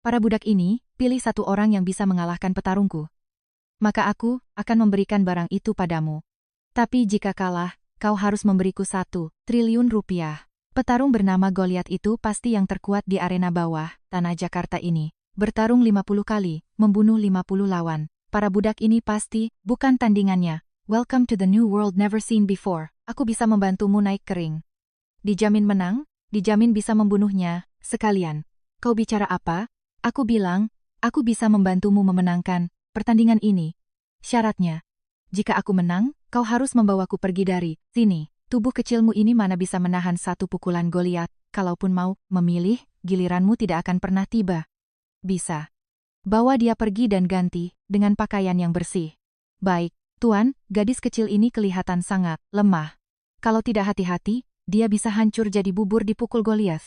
Para budak ini, pilih satu orang yang bisa mengalahkan petarungku. Maka aku akan memberikan barang itu padamu. Tapi jika kalah, kau harus memberiku 1 triliun rupiah. Petarung bernama Goliat itu pasti yang terkuat di arena bawah tanah Jakarta ini. Bertarung 50 kali, membunuh 50 lawan. Para budak ini pasti bukan tandingannya. Welcome to the new world never seen before. Aku bisa membantumu naik ke ring. Dijamin menang, dijamin bisa membunuhnya, sekalian. Kau bicara apa? Aku bilang, aku bisa membantumu memenangkan pertandingan ini. Syaratnya, jika aku menang, kau harus membawaku pergi dari sini. Tubuh kecilmu ini mana bisa menahan satu pukulan Goliat. Kalaupun mau memilih, giliranmu tidak akan pernah tiba. Bisa. Bawa dia pergi dan ganti dengan pakaian yang bersih. Baik, Tuan, gadis kecil ini kelihatan sangat lemah. Kalau tidak hati-hati, dia bisa hancur jadi bubur dipukul Goliat.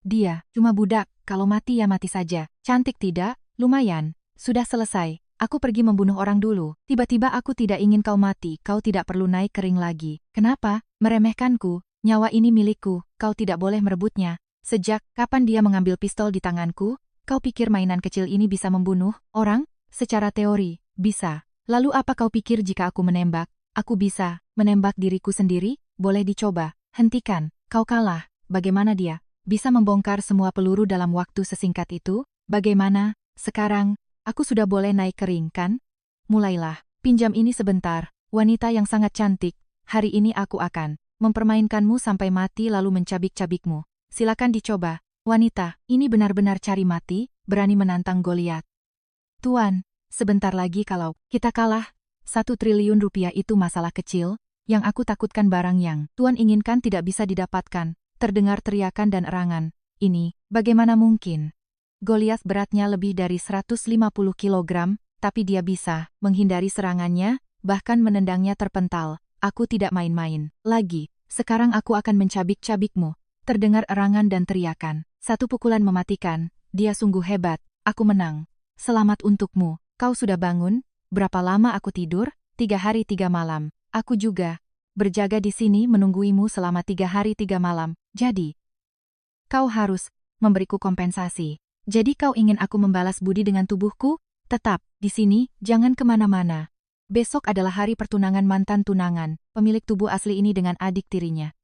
Dia cuma budak, kalau mati ya mati saja. Cantik tidak? Lumayan. Sudah selesai. Aku pergi membunuh orang dulu. Tiba-tiba aku tidak ingin kau mati. Kau tidak perlu naik ke ring lagi. Kenapa? Meremehkanku. Nyawa ini milikku. Kau tidak boleh merebutnya. Sejak kapan dia mengambil pistol di tanganku? Kau pikir mainan kecil ini bisa membunuh orang? Secara teori, bisa. Lalu apa kau pikir jika aku menembak? Aku bisa menembak diriku sendiri? Boleh dicoba. Hentikan. Kau kalah. Bagaimana dia bisa membongkar semua peluru dalam waktu sesingkat itu? Bagaimana? Sekarang, aku sudah boleh naik ke ring, kan? Mulailah. Pinjam ini sebentar. Wanita yang sangat cantik. Hari ini aku akan mempermainkanmu sampai mati lalu mencabik-cabikmu. Silakan dicoba. Wanita, ini benar-benar cari mati, berani menantang Goliat. Tuan, sebentar lagi kalau kita kalah, 1 triliun rupiah itu masalah kecil. Yang aku takutkan barang yang Tuan inginkan tidak bisa didapatkan. Terdengar teriakan dan erangan. Ini, bagaimana mungkin? Goliat beratnya lebih dari 150 kilogram, tapi dia bisa menghindari serangannya, bahkan menendangnya terpental. Aku tidak main-main lagi. Sekarang aku akan mencabik-cabikmu. Terdengar erangan dan teriakan. Satu pukulan mematikan. Dia sungguh hebat. Aku menang. Selamat untukmu. Kau sudah bangun? Berapa lama aku tidur? 3 hari 3 malam. Aku juga berjaga di sini menungguimu selama 3 hari 3 malam. Jadi, kau harus memberiku kompensasi. Jadi kau ingin aku membalas budi dengan tubuhku? Tetap di sini, jangan kemana-mana. Besok adalah hari pertunangan mantan tunangan, pemilik tubuh asli ini dengan adik tirinya.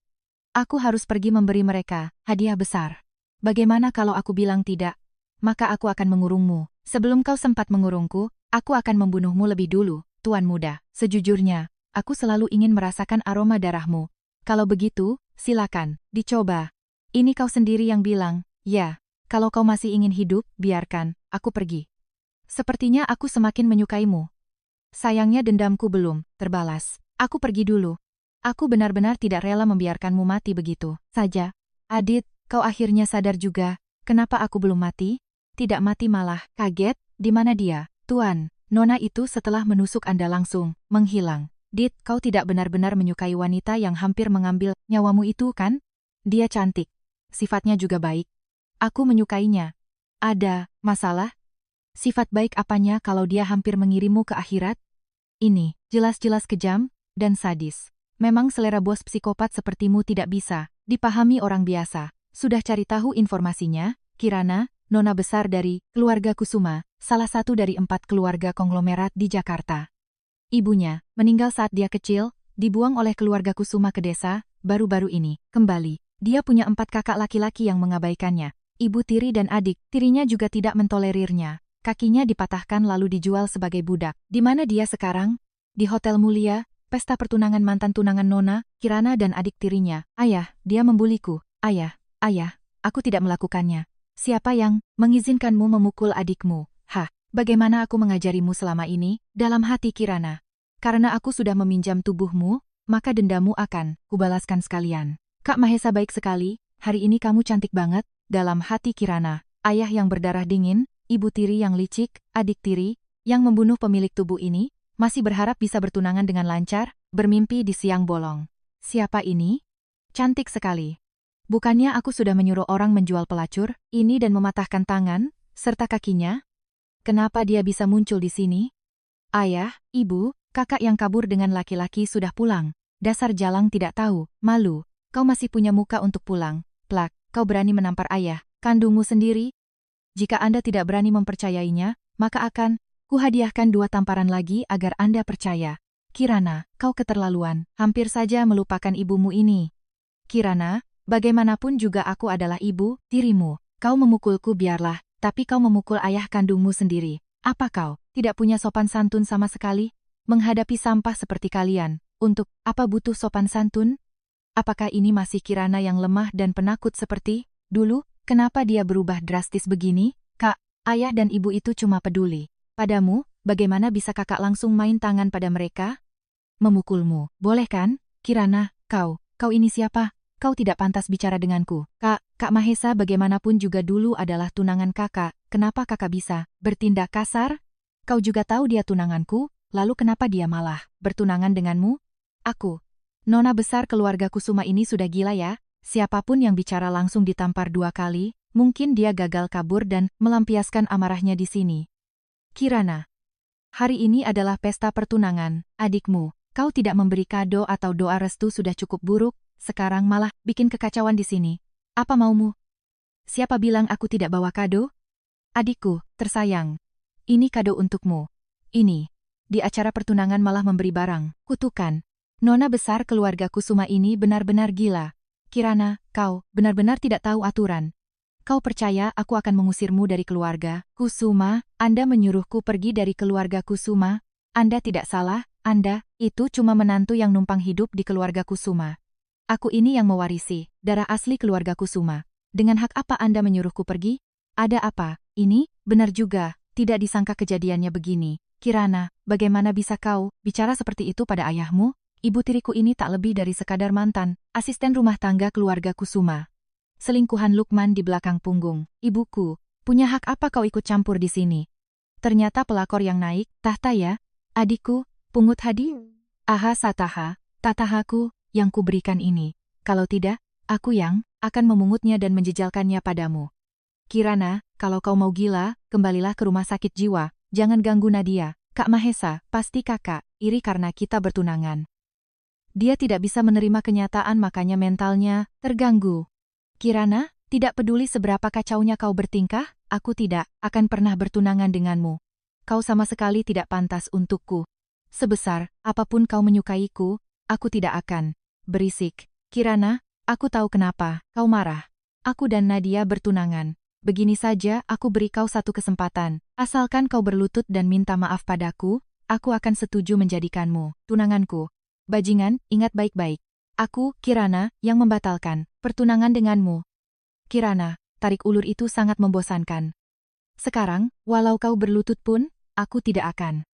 Aku harus pergi memberi mereka hadiah besar. Bagaimana kalau aku bilang tidak? Maka aku akan mengurungmu. Sebelum kau sempat mengurungku, aku akan membunuhmu lebih dulu, Tuan Muda. Sejujurnya, aku selalu ingin merasakan aroma darahmu. Kalau begitu, silakan, dicoba. Ini kau sendiri yang bilang, ya. Kalau kau masih ingin hidup, biarkan aku pergi. Sepertinya aku semakin menyukaimu. Sayangnya dendamku belum terbalas. Aku pergi dulu. Aku benar-benar tidak rela membiarkanmu mati begitu saja. Adit, kau akhirnya sadar juga. Kenapa aku belum mati? Tidak mati malah kaget. Di mana dia? Tuan, Nona itu setelah menusuk Anda langsung menghilang. Dit, kau tidak benar-benar menyukai wanita yang hampir mengambil nyawamu itu, kan? Dia cantik. Sifatnya juga baik. Aku menyukainya. Ada masalah? Sifat baik apanya kalau dia hampir mengirimmu ke akhirat? Ini jelas-jelas kejam dan sadis. Memang selera bos psikopat sepertimu tidak bisa dipahami orang biasa. Sudah cari tahu informasinya? Kirana, nona besar dari keluarga Kusuma, salah satu dari 4 keluarga konglomerat di Jakarta. Ibunya meninggal saat dia kecil, dibuang oleh keluarga Kusuma ke desa, baru-baru ini kembali. Dia punya 4 kakak laki-laki yang mengabaikannya. Ibu tiri dan adik tirinya juga tidak mentolerirnya. Kakinya dipatahkan lalu dijual sebagai budak. Di mana dia sekarang? Di Hotel Mulia, pesta pertunangan mantan tunangan Nona, Kirana dan adik tirinya. Ayah, dia membuliku. Ayah, aku tidak melakukannya. Siapa yang mengizinkanmu memukul adikmu? Hah, bagaimana aku mengajarimu selama ini? Dalam hati Kirana. Karena aku sudah meminjam tubuhmu, maka dendamu akan kubalaskan sekalian. Kak Mahesa baik sekali, hari ini kamu cantik banget. Dalam hati Kirana, ayah yang berdarah dingin, ibu tiri yang licik, adik tiri, yang membunuh pemilik tubuh ini, masih berharap bisa bertunangan dengan lancar, bermimpi di siang bolong. Siapa ini? Cantik sekali. Bukannya aku sudah menyuruh orang menjual pelacur ini dan mematahkan tangan, serta kakinya? Kenapa dia bisa muncul di sini? Ayah, ibu, kakak yang kabur dengan laki-laki sudah pulang. Dasar jalang tidak tahu, malu. Kau masih punya muka untuk pulang. Plak, kau berani menampar ayah kandungmu sendiri? Jika Anda tidak berani mempercayainya, maka akan kuhadiahkan 2 tamparan lagi agar Anda percaya. Kirana, kau keterlaluan. Hampir saja melupakan ibumu ini. Kirana, bagaimanapun juga aku adalah ibu tirimu. Kau memukulku biarlah, tapi kau memukul ayah kandungmu sendiri. Apa kau tidak punya sopan santun sama sekali? Menghadapi sampah seperti kalian, untuk apa butuh sopan santun? Apakah ini masih Kirana yang lemah dan penakut seperti dulu? Kenapa dia berubah drastis begini? Kak, ayah dan ibu itu cuma peduli padamu. Bagaimana bisa kakak langsung main tangan pada mereka? Memukulmu, boleh kan? Kirana, kau ini siapa? Kau tidak pantas bicara denganku. Kak Mahesa bagaimanapun juga dulu adalah tunangan kakak. Kenapa kakak bisa bertindak kasar? Kau juga tahu dia tunanganku, lalu kenapa dia malah bertunangan denganmu? Aku, nona besar keluarga Kusuma ini sudah gila ya. Siapapun yang bicara langsung ditampar 2 kali, mungkin dia gagal kabur dan melampiaskan amarahnya di sini. Kirana, hari ini adalah pesta pertunangan adikmu. Kau tidak memberi kado atau doa restu sudah cukup buruk, sekarang malah bikin kekacauan di sini. Apa maumu? Siapa bilang aku tidak bawa kado? Adikku, tersayang. Ini kado untukmu. Ini. Di acara pertunangan malah memberi barang. Kutukan. Nona besar keluarga Kusuma ini benar-benar gila. Kirana, kau benar-benar tidak tahu aturan. Kau percaya aku akan mengusirmu dari keluarga Kusuma? Anda menyuruhku pergi dari keluarga Kusuma? Anda tidak salah. Anda, itu cuma menantu yang numpang hidup di keluarga Kusuma. Aku ini yang mewarisi darah asli keluarga Kusuma. Dengan hak apa Anda menyuruhku pergi? Ada apa? Ini, benar juga, tidak disangka kejadiannya begini. Kirana, bagaimana bisa kau bicara seperti itu pada ayahmu? Ibu tiriku ini tak lebih dari sekadar mantan asisten rumah tangga keluarga Kusuma. Selingkuhan Lukman di belakang punggung. Ibuku, punya hak apa kau ikut campur di sini? Ternyata pelakor yang naik tahta ya? Adikku, pungut hadi? Aha sataha, tatahaku, yang kuberikan ini. Kalau tidak, aku yang akan memungutnya dan menjejalkannya padamu. Kirana, kalau kau mau gila, kembalilah ke rumah sakit jiwa. Jangan ganggu Nadia. Kak Mahesa, pasti kakak iri karena kita bertunangan. Dia tidak bisa menerima kenyataan makanya mentalnya terganggu. Kirana, tidak peduli seberapa kacaunya kau bertingkah, aku tidak akan pernah bertunangan denganmu. Kau sama sekali tidak pantas untukku. Sebesar apapun kau menyukaiku, aku tidak akan. Berisik. Kirana, aku tahu kenapa kau marah. Aku dan Nadia bertunangan. Begini saja aku beri kau satu kesempatan. Asalkan kau berlutut dan minta maaf padaku, aku akan setuju menjadikanmu tunanganku. Bajingan, ingat baik-baik. Aku, Kirana, yang membatalkan pertunangan denganmu. Kirana, tarik ulur itu sangat membosankan. Sekarang, walau kau berlutut pun, aku tidak akan.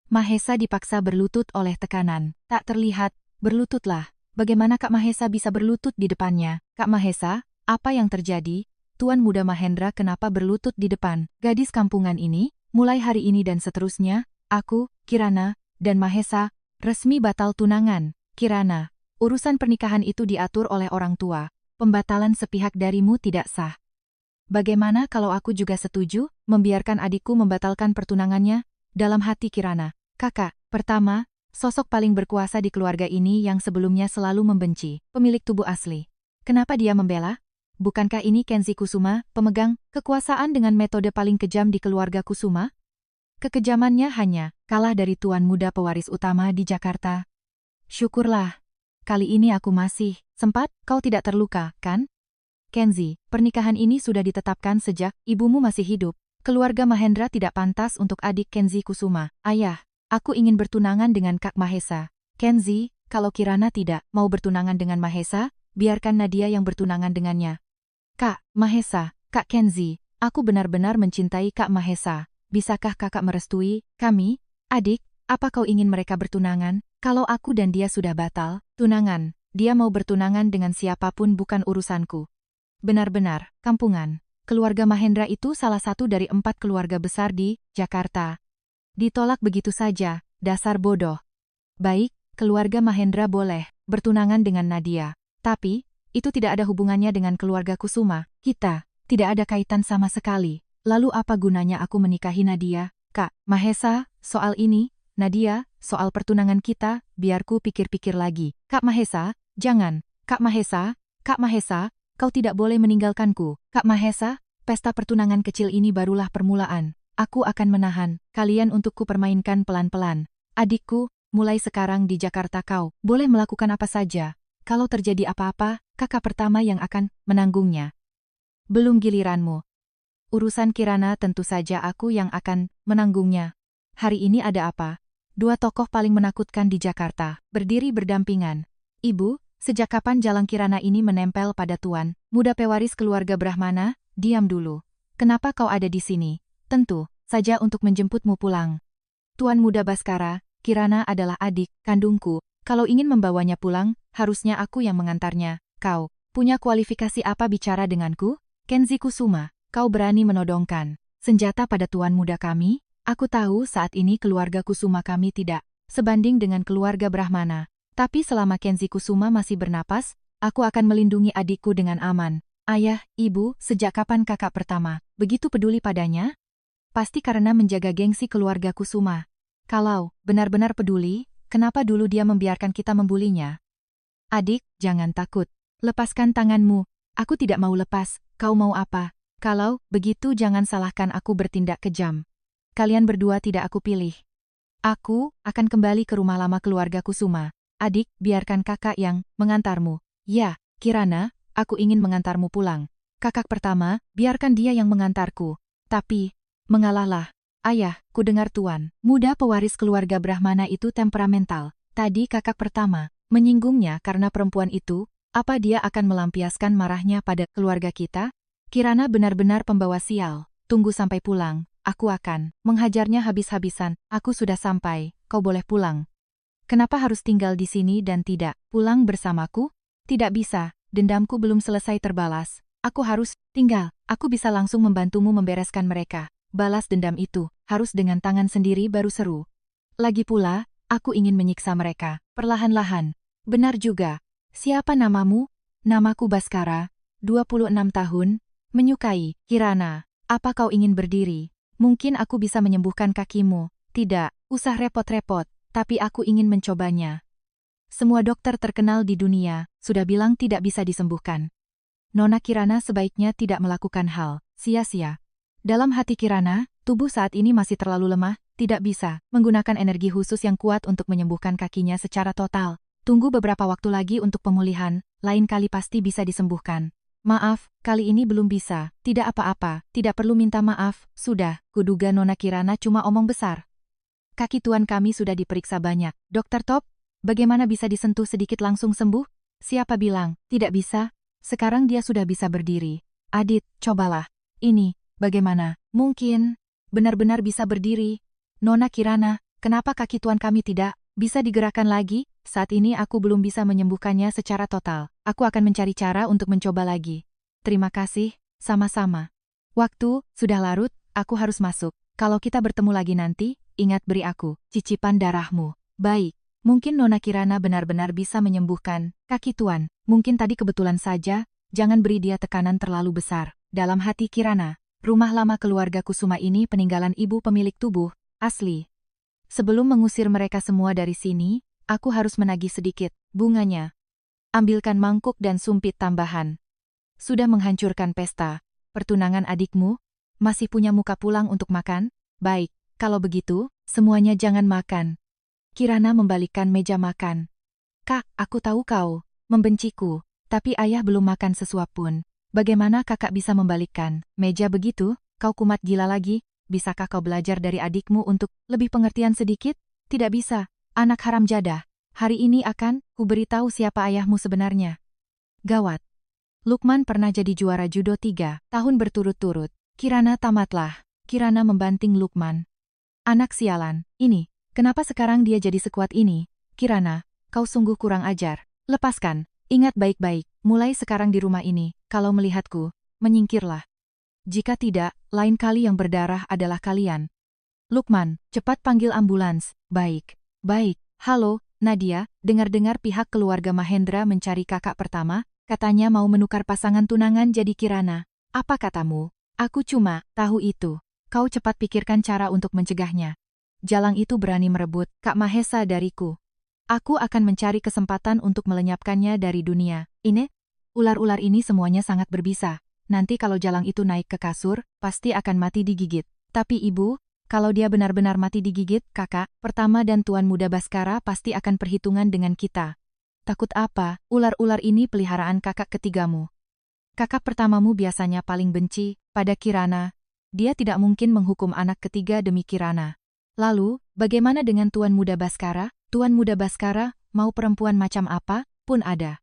Mahesa dipaksa berlutut oleh tekanan. Tak terlihat, berlututlah. Bagaimana Kak Mahesa bisa berlutut di depannya? Kak Mahesa, apa yang terjadi? Tuan Muda Mahendra kenapa berlutut di depan gadis kampungan ini? Mulai hari ini dan seterusnya, aku, Kirana, dan Mahesa, resmi batal tunangan. Kirana, urusan pernikahan itu diatur oleh orang tua. Pembatalan sepihak darimu tidak sah. Bagaimana kalau aku juga setuju, membiarkan adikku membatalkan pertunangannya? Dalam hati Kirana, kakak, pertama, sosok paling berkuasa di keluarga ini yang sebelumnya selalu membenci pemilik tubuh asli. Kenapa dia membela? Bukankah ini Kenzi Kusuma, pemegang kekuasaan dengan metode paling kejam di keluarga Kusuma? Kekejamannya hanya kalah dari tuan muda pewaris utama di Jakarta. Syukurlah. Kali ini aku masih sempat, kau tidak terluka, kan? Kenzi, pernikahan ini sudah ditetapkan sejak ibumu masih hidup. Keluarga Mahendra tidak pantas untuk adik Kenzi Kusuma. Ayah, aku ingin bertunangan dengan Kak Mahesa. Kenzi, kalau Kirana tidak mau bertunangan dengan Mahesa, biarkan Nadia yang bertunangan dengannya. Kak Mahesa, Kak Kenzi, aku benar-benar mencintai Kak Mahesa. Bisakah kakak merestui kami? Adik, apa kau ingin mereka bertunangan? Kalau aku dan dia sudah batal tunangan, dia mau bertunangan dengan siapapun bukan urusanku. Benar-benar, kampungan. Keluarga Mahendra itu salah satu dari 4 keluarga besar di Jakarta. Ditolak begitu saja, dasar bodoh. Baik, keluarga Mahendra boleh bertunangan dengan Nadia. Tapi, itu tidak ada hubungannya dengan keluarga Kusuma. Kita tidak ada kaitan sama sekali. Lalu apa gunanya aku menikahi Nadia? Kak Mahesa, soal ini, Nadia, soal pertunangan kita, biar ku pikir-pikir lagi. Kak Mahesa, jangan. Kak Mahesa, kau tidak boleh meninggalkanku. Kak Mahesa, pesta pertunangan kecil ini barulah permulaan. Aku akan menahan kalian untuk kupermainkan pelan-pelan. Adikku, mulai sekarang di Jakarta kau boleh melakukan apa saja. Kalau terjadi apa-apa, kakak pertama yang akan menanggungnya. Belum giliranmu. Urusan Kirana tentu saja aku yang akan menanggungnya. Hari ini ada apa? Dua tokoh paling menakutkan di Jakarta, berdiri berdampingan. Ibu, sejak kapan jalang Kirana ini menempel pada tuan muda pewaris keluarga Brahmana? Diam dulu. Kenapa kau ada di sini? Tentu saja untuk menjemputmu pulang. Tuan muda Baskara, Kirana adalah adik kandungku. Kalau ingin membawanya pulang, harusnya aku yang mengantarnya. Kau punya kualifikasi apa bicara denganku? Kenzi Kusuma, kau berani menodongkan senjata pada tuan muda kami? Aku tahu saat ini keluarga Kusuma kami tidak sebanding dengan keluarga Brahmana. Tapi selama Kenzi Kusuma masih bernapas, aku akan melindungi adikku dengan aman. Ayah, ibu, sejak kapan kakak pertama begitu peduli padanya? Pasti karena menjaga gengsi keluarga Kusuma. Kalau benar-benar peduli, kenapa dulu dia membiarkan kita membulinya? Adik, jangan takut. Lepaskan tanganmu. Aku tidak mau lepas. Kau mau apa? Kalau begitu jangan salahkan aku bertindak kejam. Kalian berdua tidak aku pilih. Aku akan kembali ke rumah lama keluarga Kusuma. Adik, biarkan kakak yang mengantarmu. Ya, Kirana, aku ingin mengantarmu pulang. Kakak pertama, biarkan dia yang mengantarku. Tapi, mengalahlah. Ayah, ku dengar tuan muda pewaris keluarga Brahmana itu temperamental. Tadi kakak pertama menyinggungnya karena perempuan itu. Apa dia akan melampiaskan marahnya pada keluarga kita? Kirana benar-benar pembawa sial. Tunggu sampai pulang. Aku akan menghajarnya habis-habisan. Aku sudah sampai. Kau boleh pulang. Kenapa harus tinggal di sini dan tidak pulang bersamaku? Tidak bisa. Dendamku belum selesai terbalas. Aku harus tinggal. Aku bisa langsung membantumu membereskan mereka. Balas dendam itu harus dengan tangan sendiri baru seru. Lagi pula, aku ingin menyiksa mereka perlahan-lahan. Benar juga. Siapa namamu? Namaku Baskara, 26 tahun, menyukai. Kirana, apa kau ingin berdiri? Mungkin aku bisa menyembuhkan kakimu. Tidak, usah repot-repot, tapi aku ingin mencobanya. Semua dokter terkenal di dunia sudah bilang tidak bisa disembuhkan. Nona Kirana sebaiknya tidak melakukan hal sia-sia. Dalam hati Kirana, tubuh saat ini masih terlalu lemah, tidak bisa menggunakan energi khusus yang kuat untuk menyembuhkan kakinya secara total. Tunggu beberapa waktu lagi untuk pemulihan, lain kali pasti bisa disembuhkan. Maaf, kali ini belum bisa. Tidak apa-apa, tidak perlu minta maaf. Sudah, kuduga Nona Kirana cuma omong besar. Kaki tuan kami sudah diperiksa banyak. Dokter Top, bagaimana bisa disentuh sedikit langsung sembuh? Siapa bilang, tidak bisa? Sekarang dia sudah bisa berdiri. Adit, cobalah. Ini, bagaimana? Mungkin, benar-benar bisa berdiri. Nona Kirana, kenapa kaki tuan kami tidak bisa digerakkan lagi? Saat ini aku belum bisa menyembuhkannya secara total. Aku akan mencari cara untuk mencoba lagi. Terima kasih, sama-sama. Waktu sudah larut, aku harus masuk. Kalau kita bertemu lagi nanti, ingat beri aku cicipan darahmu. Baik, mungkin Nona Kirana benar-benar bisa menyembuhkan kaki tuan. Mungkin tadi kebetulan saja, jangan beri dia tekanan terlalu besar. Dalam hati Kirana, rumah lama keluarga Kusuma ini peninggalan ibu pemilik tubuh asli. Sebelum mengusir mereka semua dari sini, aku harus menagih sedikit bunganya. Ambilkan mangkuk dan sumpit tambahan. Sudah menghancurkan pesta pertunangan adikmu? Masih punya muka pulang untuk makan? Baik, kalau begitu, semuanya jangan makan. Kirana membalikkan meja makan. Kak, aku tahu kau membenciku, tapi ayah belum makan sesuap pun. Bagaimana kakak bisa membalikkan meja begitu? Kau kumat gila lagi? Bisakah kau belajar dari adikmu untuk lebih pengertian sedikit? Tidak bisa, anak haram jadah. Hari ini akan kuberitahu siapa ayahmu sebenarnya. Gawat. Lukman pernah jadi juara judo 3 tahun berturut-turut. Kirana tamatlah. Kirana membanting Lukman. Anak sialan, ini, kenapa sekarang dia jadi sekuat ini? Kirana, kau sungguh kurang ajar. Lepaskan, ingat baik-baik, mulai sekarang di rumah ini, kalau melihatku, menyingkirlah. Jika tidak, lain kali yang berdarah adalah kalian. Lukman, cepat panggil ambulans. Baik. Baik. Halo, Nadia, dengar-dengar pihak keluarga Mahendra mencari kakak pertama, katanya mau menukar pasangan tunangan jadi Kirana. Apa katamu? Aku cuma tahu itu. Kau cepat pikirkan cara untuk mencegahnya. Jalang itu berani merebut Kak Mahesa dariku. Aku akan mencari kesempatan untuk melenyapkannya dari dunia. Ini, ular-ular ini semuanya sangat berbisa. nanti kalau jalang itu naik ke kasur, pasti akan mati digigit. Tapi ibu, kalau dia benar-benar mati digigit, kakak, pertama dan Tuan Muda Baskara pasti akan perhitungan dengan kita. Takut apa? Ular-ular ini peliharaan kakak ketigamu. Kakak pertamamu biasanya paling benci pada Kirana. Dia tidak mungkin menghukum anak ketiga demi Kirana. Lalu, bagaimana dengan Tuan Muda Baskara? Tuan Muda Baskara, mau perempuan macam apa pun ada.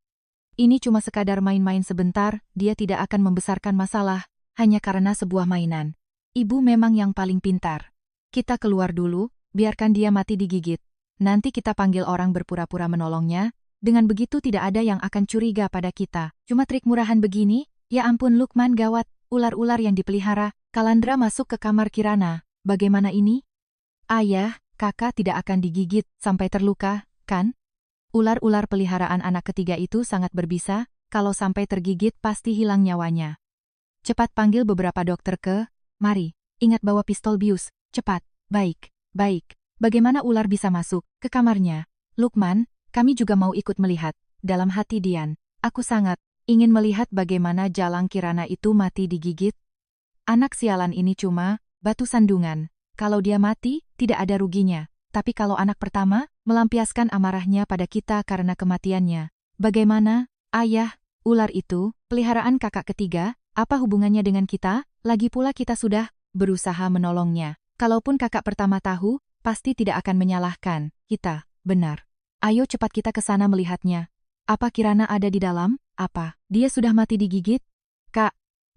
Ini cuma sekadar main-main sebentar, dia tidak akan membesarkan masalah, hanya karena sebuah mainan. Ibu memang yang paling pintar. Kita keluar dulu, biarkan dia mati digigit. Nanti kita panggil orang berpura-pura menolongnya, dengan begitu tidak ada yang akan curiga pada kita. Cuma trik murahan begini? Ya ampun Lukman, gawat, ular-ular yang dipelihara. Kalandra masuk ke kamar Kirana. Bagaimana ini? Ayah, kakak tidak akan digigit sampai terluka, kan? Ular-ular peliharaan anak ketiga itu sangat berbisa, kalau sampai tergigit pasti hilang nyawanya. Cepat panggil beberapa dokter mari. Ingat bawa pistol bius, cepat. Baik, baik. Bagaimana ular bisa masuk ke kamarnya? Lukman, kami juga mau ikut melihat. Dalam hati Dian, aku sangat ingin melihat bagaimana jalang Kirana itu mati digigit. Anak sialan ini cuma batu sandungan. Kalau dia mati, tidak ada ruginya. Tapi kalau anak pertama, melampiaskan amarahnya pada kita karena kematiannya. Bagaimana, ayah, ular itu, peliharaan kakak ketiga, apa hubungannya dengan kita? Lagi pula kita sudah berusaha menolongnya. Kalaupun kakak pertama tahu, pasti tidak akan menyalahkan kita, benar. Ayo cepat kita ke sana melihatnya. Apa Kirana ada di dalam? Apa dia sudah mati digigit?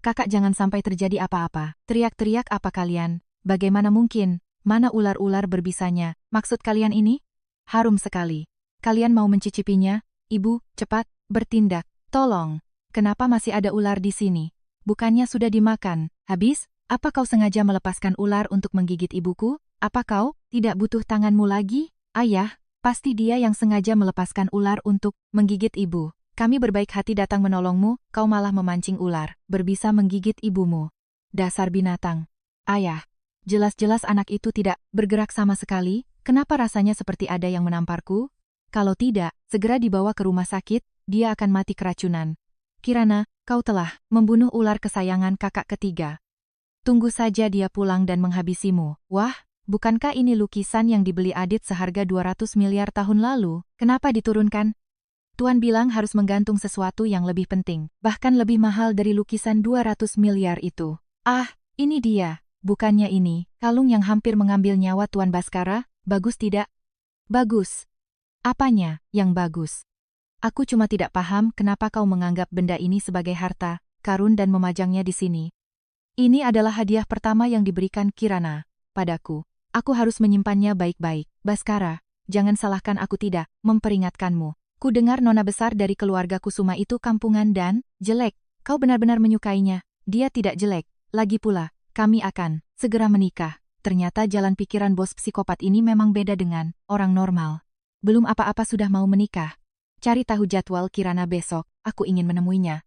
Kakak jangan sampai terjadi apa-apa. Teriak-teriak apa kalian? Bagaimana mungkin? Mana ular-ular berbisanya? Maksud kalian ini? Harum sekali. Kalian mau mencicipinya? Ibu, cepat, bertindak. Tolong. Kenapa masih ada ular di sini? Bukannya sudah dimakan? Habis? Apa kau sengaja melepaskan ular untuk menggigit ibuku? Apa kau tidak butuh tanganmu lagi? Ayah, pasti dia yang sengaja melepaskan ular untuk menggigit ibu. Kami berbaik hati datang menolongmu, kau malah memancing ular, berbisa menggigit ibumu. Dasar binatang. Ayah. Jelas-jelas anak itu tidak bergerak sama sekali, kenapa rasanya seperti ada yang menamparku? Kalau tidak, segera dibawa ke rumah sakit, dia akan mati keracunan. Kirana, kau telah membunuh ular kesayangan kakak ketiga. Tunggu saja dia pulang dan menghabisimu. Wah, bukankah ini lukisan yang dibeli Adit seharga 200 miliar tahun lalu? Kenapa diturunkan? Tuan bilang harus menggantung sesuatu yang lebih penting, bahkan lebih mahal dari lukisan 200 miliar itu. Ah, ini dia. Bukannya ini, kalung yang hampir mengambil nyawa Tuan Baskara, bagus tidak? Bagus. Apanya yang bagus? Aku cuma tidak paham kenapa kau menganggap benda ini sebagai harta, karun dan memajangnya di sini. Ini adalah hadiah pertama yang diberikan Kirana padaku. Aku harus menyimpannya baik-baik. Baskara, jangan salahkan aku tidak memperingatkanmu. Ku dengar nona besar dari keluarga Kusuma itu kampungan dan jelek. Kau benar-benar menyukainya. Dia tidak jelek. Lagi pula, kami akan segera menikah. Ternyata jalan pikiran bos psikopat ini memang beda dengan orang normal. Belum apa-apa sudah mau menikah. Cari tahu jadwal Kirana besok, aku ingin menemuinya.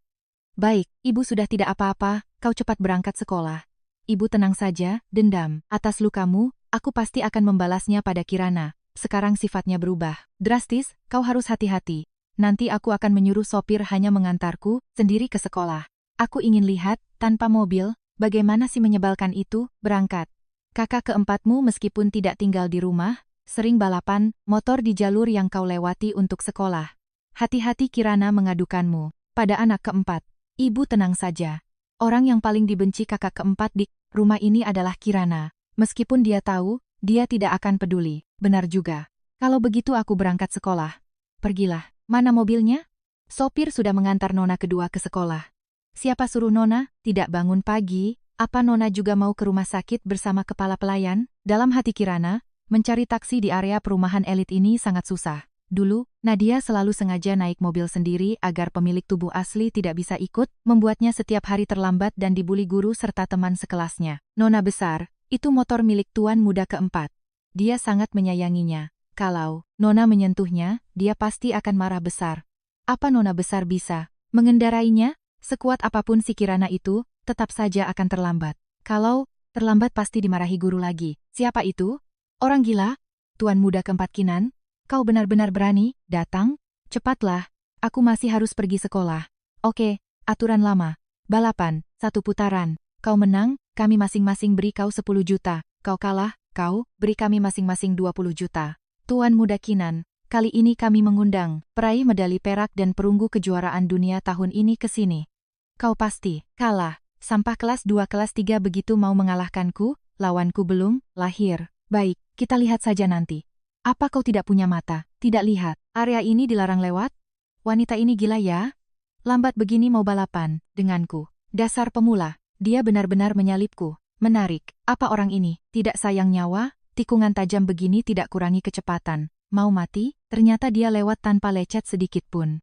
Baik, ibu sudah tidak apa-apa, kau cepat berangkat sekolah. Ibu tenang saja, dendam atas lukamu, aku pasti akan membalasnya pada Kirana. Sekarang sifatnya berubah drastis, kau harus hati-hati. Nanti aku akan menyuruh sopir hanya mengantarku sendiri ke sekolah. Aku ingin lihat, tanpa mobil, bagaimana si menyebalkan itu berangkat. Kakak keempatmu meskipun tidak tinggal di rumah, sering balapan motor di jalur yang kau lewati untuk sekolah. Hati-hati Kirana mengadukanmu pada anak keempat. Ibu tenang saja. Orang yang paling dibenci kakak keempat di rumah ini adalah Kirana. Meskipun dia tahu, dia tidak akan peduli. Benar juga. Kalau begitu aku berangkat sekolah. Pergilah. Mana mobilnya? Sopir sudah mengantar nona kedua ke sekolah. Siapa suruh nona tidak bangun pagi? Apa nona juga mau ke rumah sakit bersama kepala pelayan? Dalam hati Kirana, mencari taksi di area perumahan elit ini sangat susah. Dulu, Nadia selalu sengaja naik mobil sendiri agar pemilik tubuh asli tidak bisa ikut, membuatnya setiap hari terlambat dan dibuli guru serta teman sekelasnya. Nona besar, itu motor milik tuan muda keempat. Dia sangat menyayanginya. Kalau nona menyentuhnya, dia pasti akan marah besar. Apa nona besar bisa mengendarainya? Sekuat apapun si Kirana itu, tetap saja akan terlambat. Kalau terlambat pasti dimarahi guru lagi. Siapa itu? Orang gila? Tuan muda keempat Kinan? Kau benar-benar berani, datang? Cepatlah, aku masih harus pergi sekolah. Oke, aturan lama. Balapan, 1 putaran. Kau menang, kami masing-masing beri kau 10 juta. Kau kalah, kau beri kami masing-masing 20 juta. Tuan Muda Kinan, kali ini kami mengundang peraih medali perak dan perunggu kejuaraan dunia tahun ini ke sini. Kau pasti kalah. Sampah kelas 2 kelas 3 begitu mau mengalahkanku, lawanku belum lahir. Baik, kita lihat saja nanti. Apa kau tidak punya mata? Tidak lihat, area ini dilarang lewat? Wanita ini gila ya? Lambat begini mau balapan denganku. Dasar pemula, dia benar-benar menyalipku. Menarik, apa orang ini? Tidak sayang nyawa? Tikungan tajam begini tidak kurangi kecepatan. Mau mati? Ternyata dia lewat tanpa lecet sedikit pun.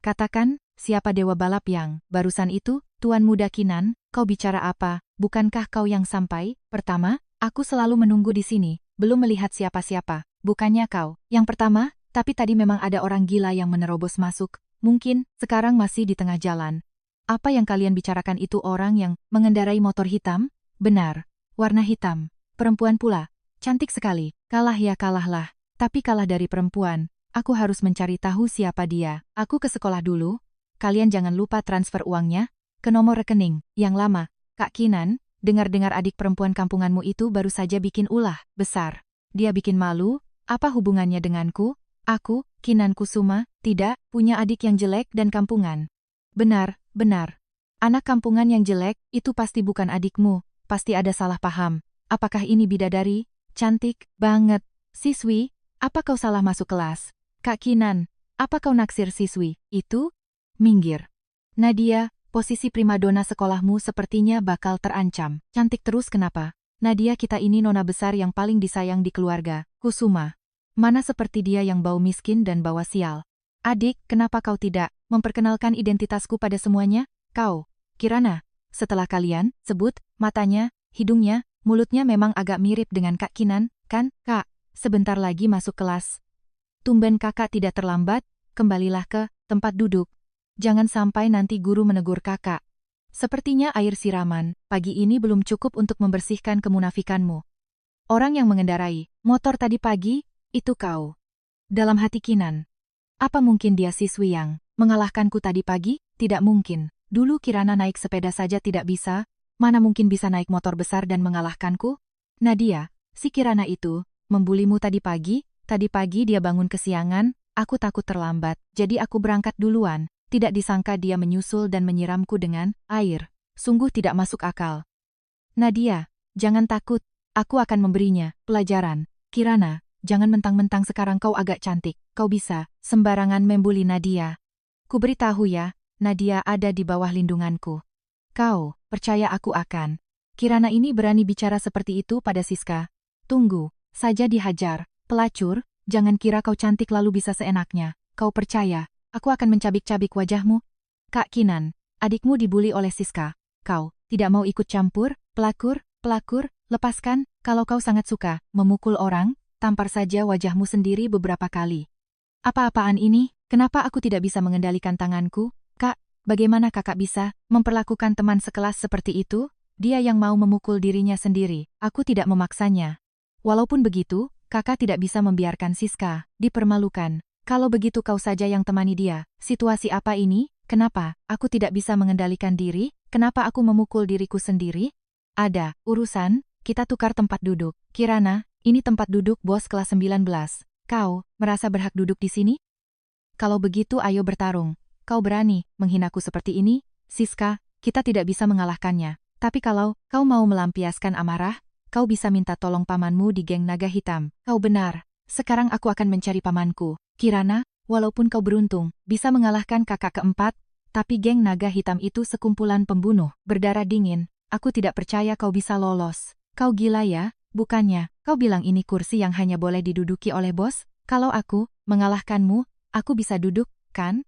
Katakan, siapa dewa balap yang barusan itu? Tuan Muda Kinan, kau bicara apa? Bukankah kau yang sampai? Pertama, aku selalu menunggu di sini, belum melihat siapa-siapa. Bukannya kau yang pertama, tapi tadi memang ada orang gila yang menerobos masuk. Mungkin, sekarang masih di tengah jalan. Apa yang kalian bicarakan itu orang yang mengendarai motor hitam? Benar, warna hitam. Perempuan pula. Cantik sekali. Kalah ya kalahlah. Tapi kalah dari perempuan. Aku harus mencari tahu siapa dia. Aku ke sekolah dulu. Kalian jangan lupa transfer uangnya ke nomor rekening yang lama. Kak Kinan, dengar-dengar adik perempuan kampunganmu itu baru saja bikin ulah besar. Dia bikin malu. Apa hubungannya denganku? Aku, Kinan Kusuma, tidak punya adik yang jelek dan kampungan. Benar, benar. Anak kampungan yang jelek, itu pasti bukan adikmu. Pasti ada salah paham. Apakah ini bidadari? Cantik banget. Siswi, apa kau salah masuk kelas? Kak Kinan, apa kau naksir siswi? Itu? Minggir. Nadia, posisi primadona sekolahmu sepertinya bakal terancam. Cantik terus kenapa? Nadia kita ini nona besar yang paling disayang di keluarga. Kusuma. Mana seperti dia yang bau miskin dan bawa sial. Adik, kenapa kau tidak memperkenalkan identitasku pada semuanya? Kau, Kirana. Setelah kalian sebut, matanya, hidungnya, mulutnya memang agak mirip dengan Kak Kinan, kan? Kak, sebentar lagi masuk kelas. Tumben kakak tidak terlambat, kembalilah ke tempat duduk. Jangan sampai nanti guru menegur kakak. Sepertinya air siraman, pagi ini belum cukup untuk membersihkan kemunafikanmu. Orang yang mengendarai motor tadi pagi, itu kau. Dalam hati Kinan. Apa mungkin dia siswi yang mengalahkanku tadi pagi? Tidak mungkin. Dulu Kirana naik sepeda saja tidak bisa, mana mungkin bisa naik motor besar dan mengalahkanku? Nadia, si Kirana itu, membulimu tadi pagi dia bangun kesiangan, aku takut terlambat, jadi aku berangkat duluan. Tidak disangka dia menyusul dan menyiramku dengan air. Sungguh tidak masuk akal. Nadia, jangan takut, aku akan memberinya pelajaran. Kirana, jangan mentang-mentang sekarang kau agak cantik, kau bisa sembarangan membuli Nadia. Ku beritahu ya, Nadia ada di bawah lindunganku. Kau, percaya aku akan. Kirana ini berani bicara seperti itu pada Siska. Tunggu saja dihajar. Pelacur, jangan kira kau cantik lalu bisa seenaknya. Kau percaya, aku akan mencabik-cabik wajahmu. Kak Kinan, adikmu dibuli oleh Siska. Kau, tidak mau ikut campur? Pelakor, lepaskan, kalau kau sangat suka memukul orang, tampar saja wajahmu sendiri beberapa kali. Apa-apaan ini? Kenapa aku tidak bisa mengendalikan tanganku? Kak, bagaimana kakak bisa memperlakukan teman sekelas seperti itu? Dia yang mau memukul dirinya sendiri, aku tidak memaksanya. Walaupun begitu, kakak tidak bisa membiarkan Siska dipermalukan. Kalau begitu kau saja yang temani dia. Situasi apa ini? Kenapa aku tidak bisa mengendalikan diri? Kenapa aku memukul diriku sendiri? Ada urusan, kita tukar tempat duduk. Kirana, ini tempat duduk bos kelas 19. Kau merasa berhak duduk di sini? Kalau begitu ayo bertarung. Kau berani menghinaku seperti ini? Siska, kita tidak bisa mengalahkannya. Tapi kalau kau mau melampiaskan amarah, kau bisa minta tolong pamanmu di geng naga hitam. Kau benar. Sekarang aku akan mencari pamanku. Kirana, walaupun kau beruntung bisa mengalahkan kakak keempat, tapi geng naga hitam itu sekumpulan pembunuh berdarah dingin. Aku tidak percaya kau bisa lolos. Kau gila ya? Bukannya kau bilang ini kursi yang hanya boleh diduduki oleh bos? Kalau aku mengalahkanmu, aku bisa duduk, kan?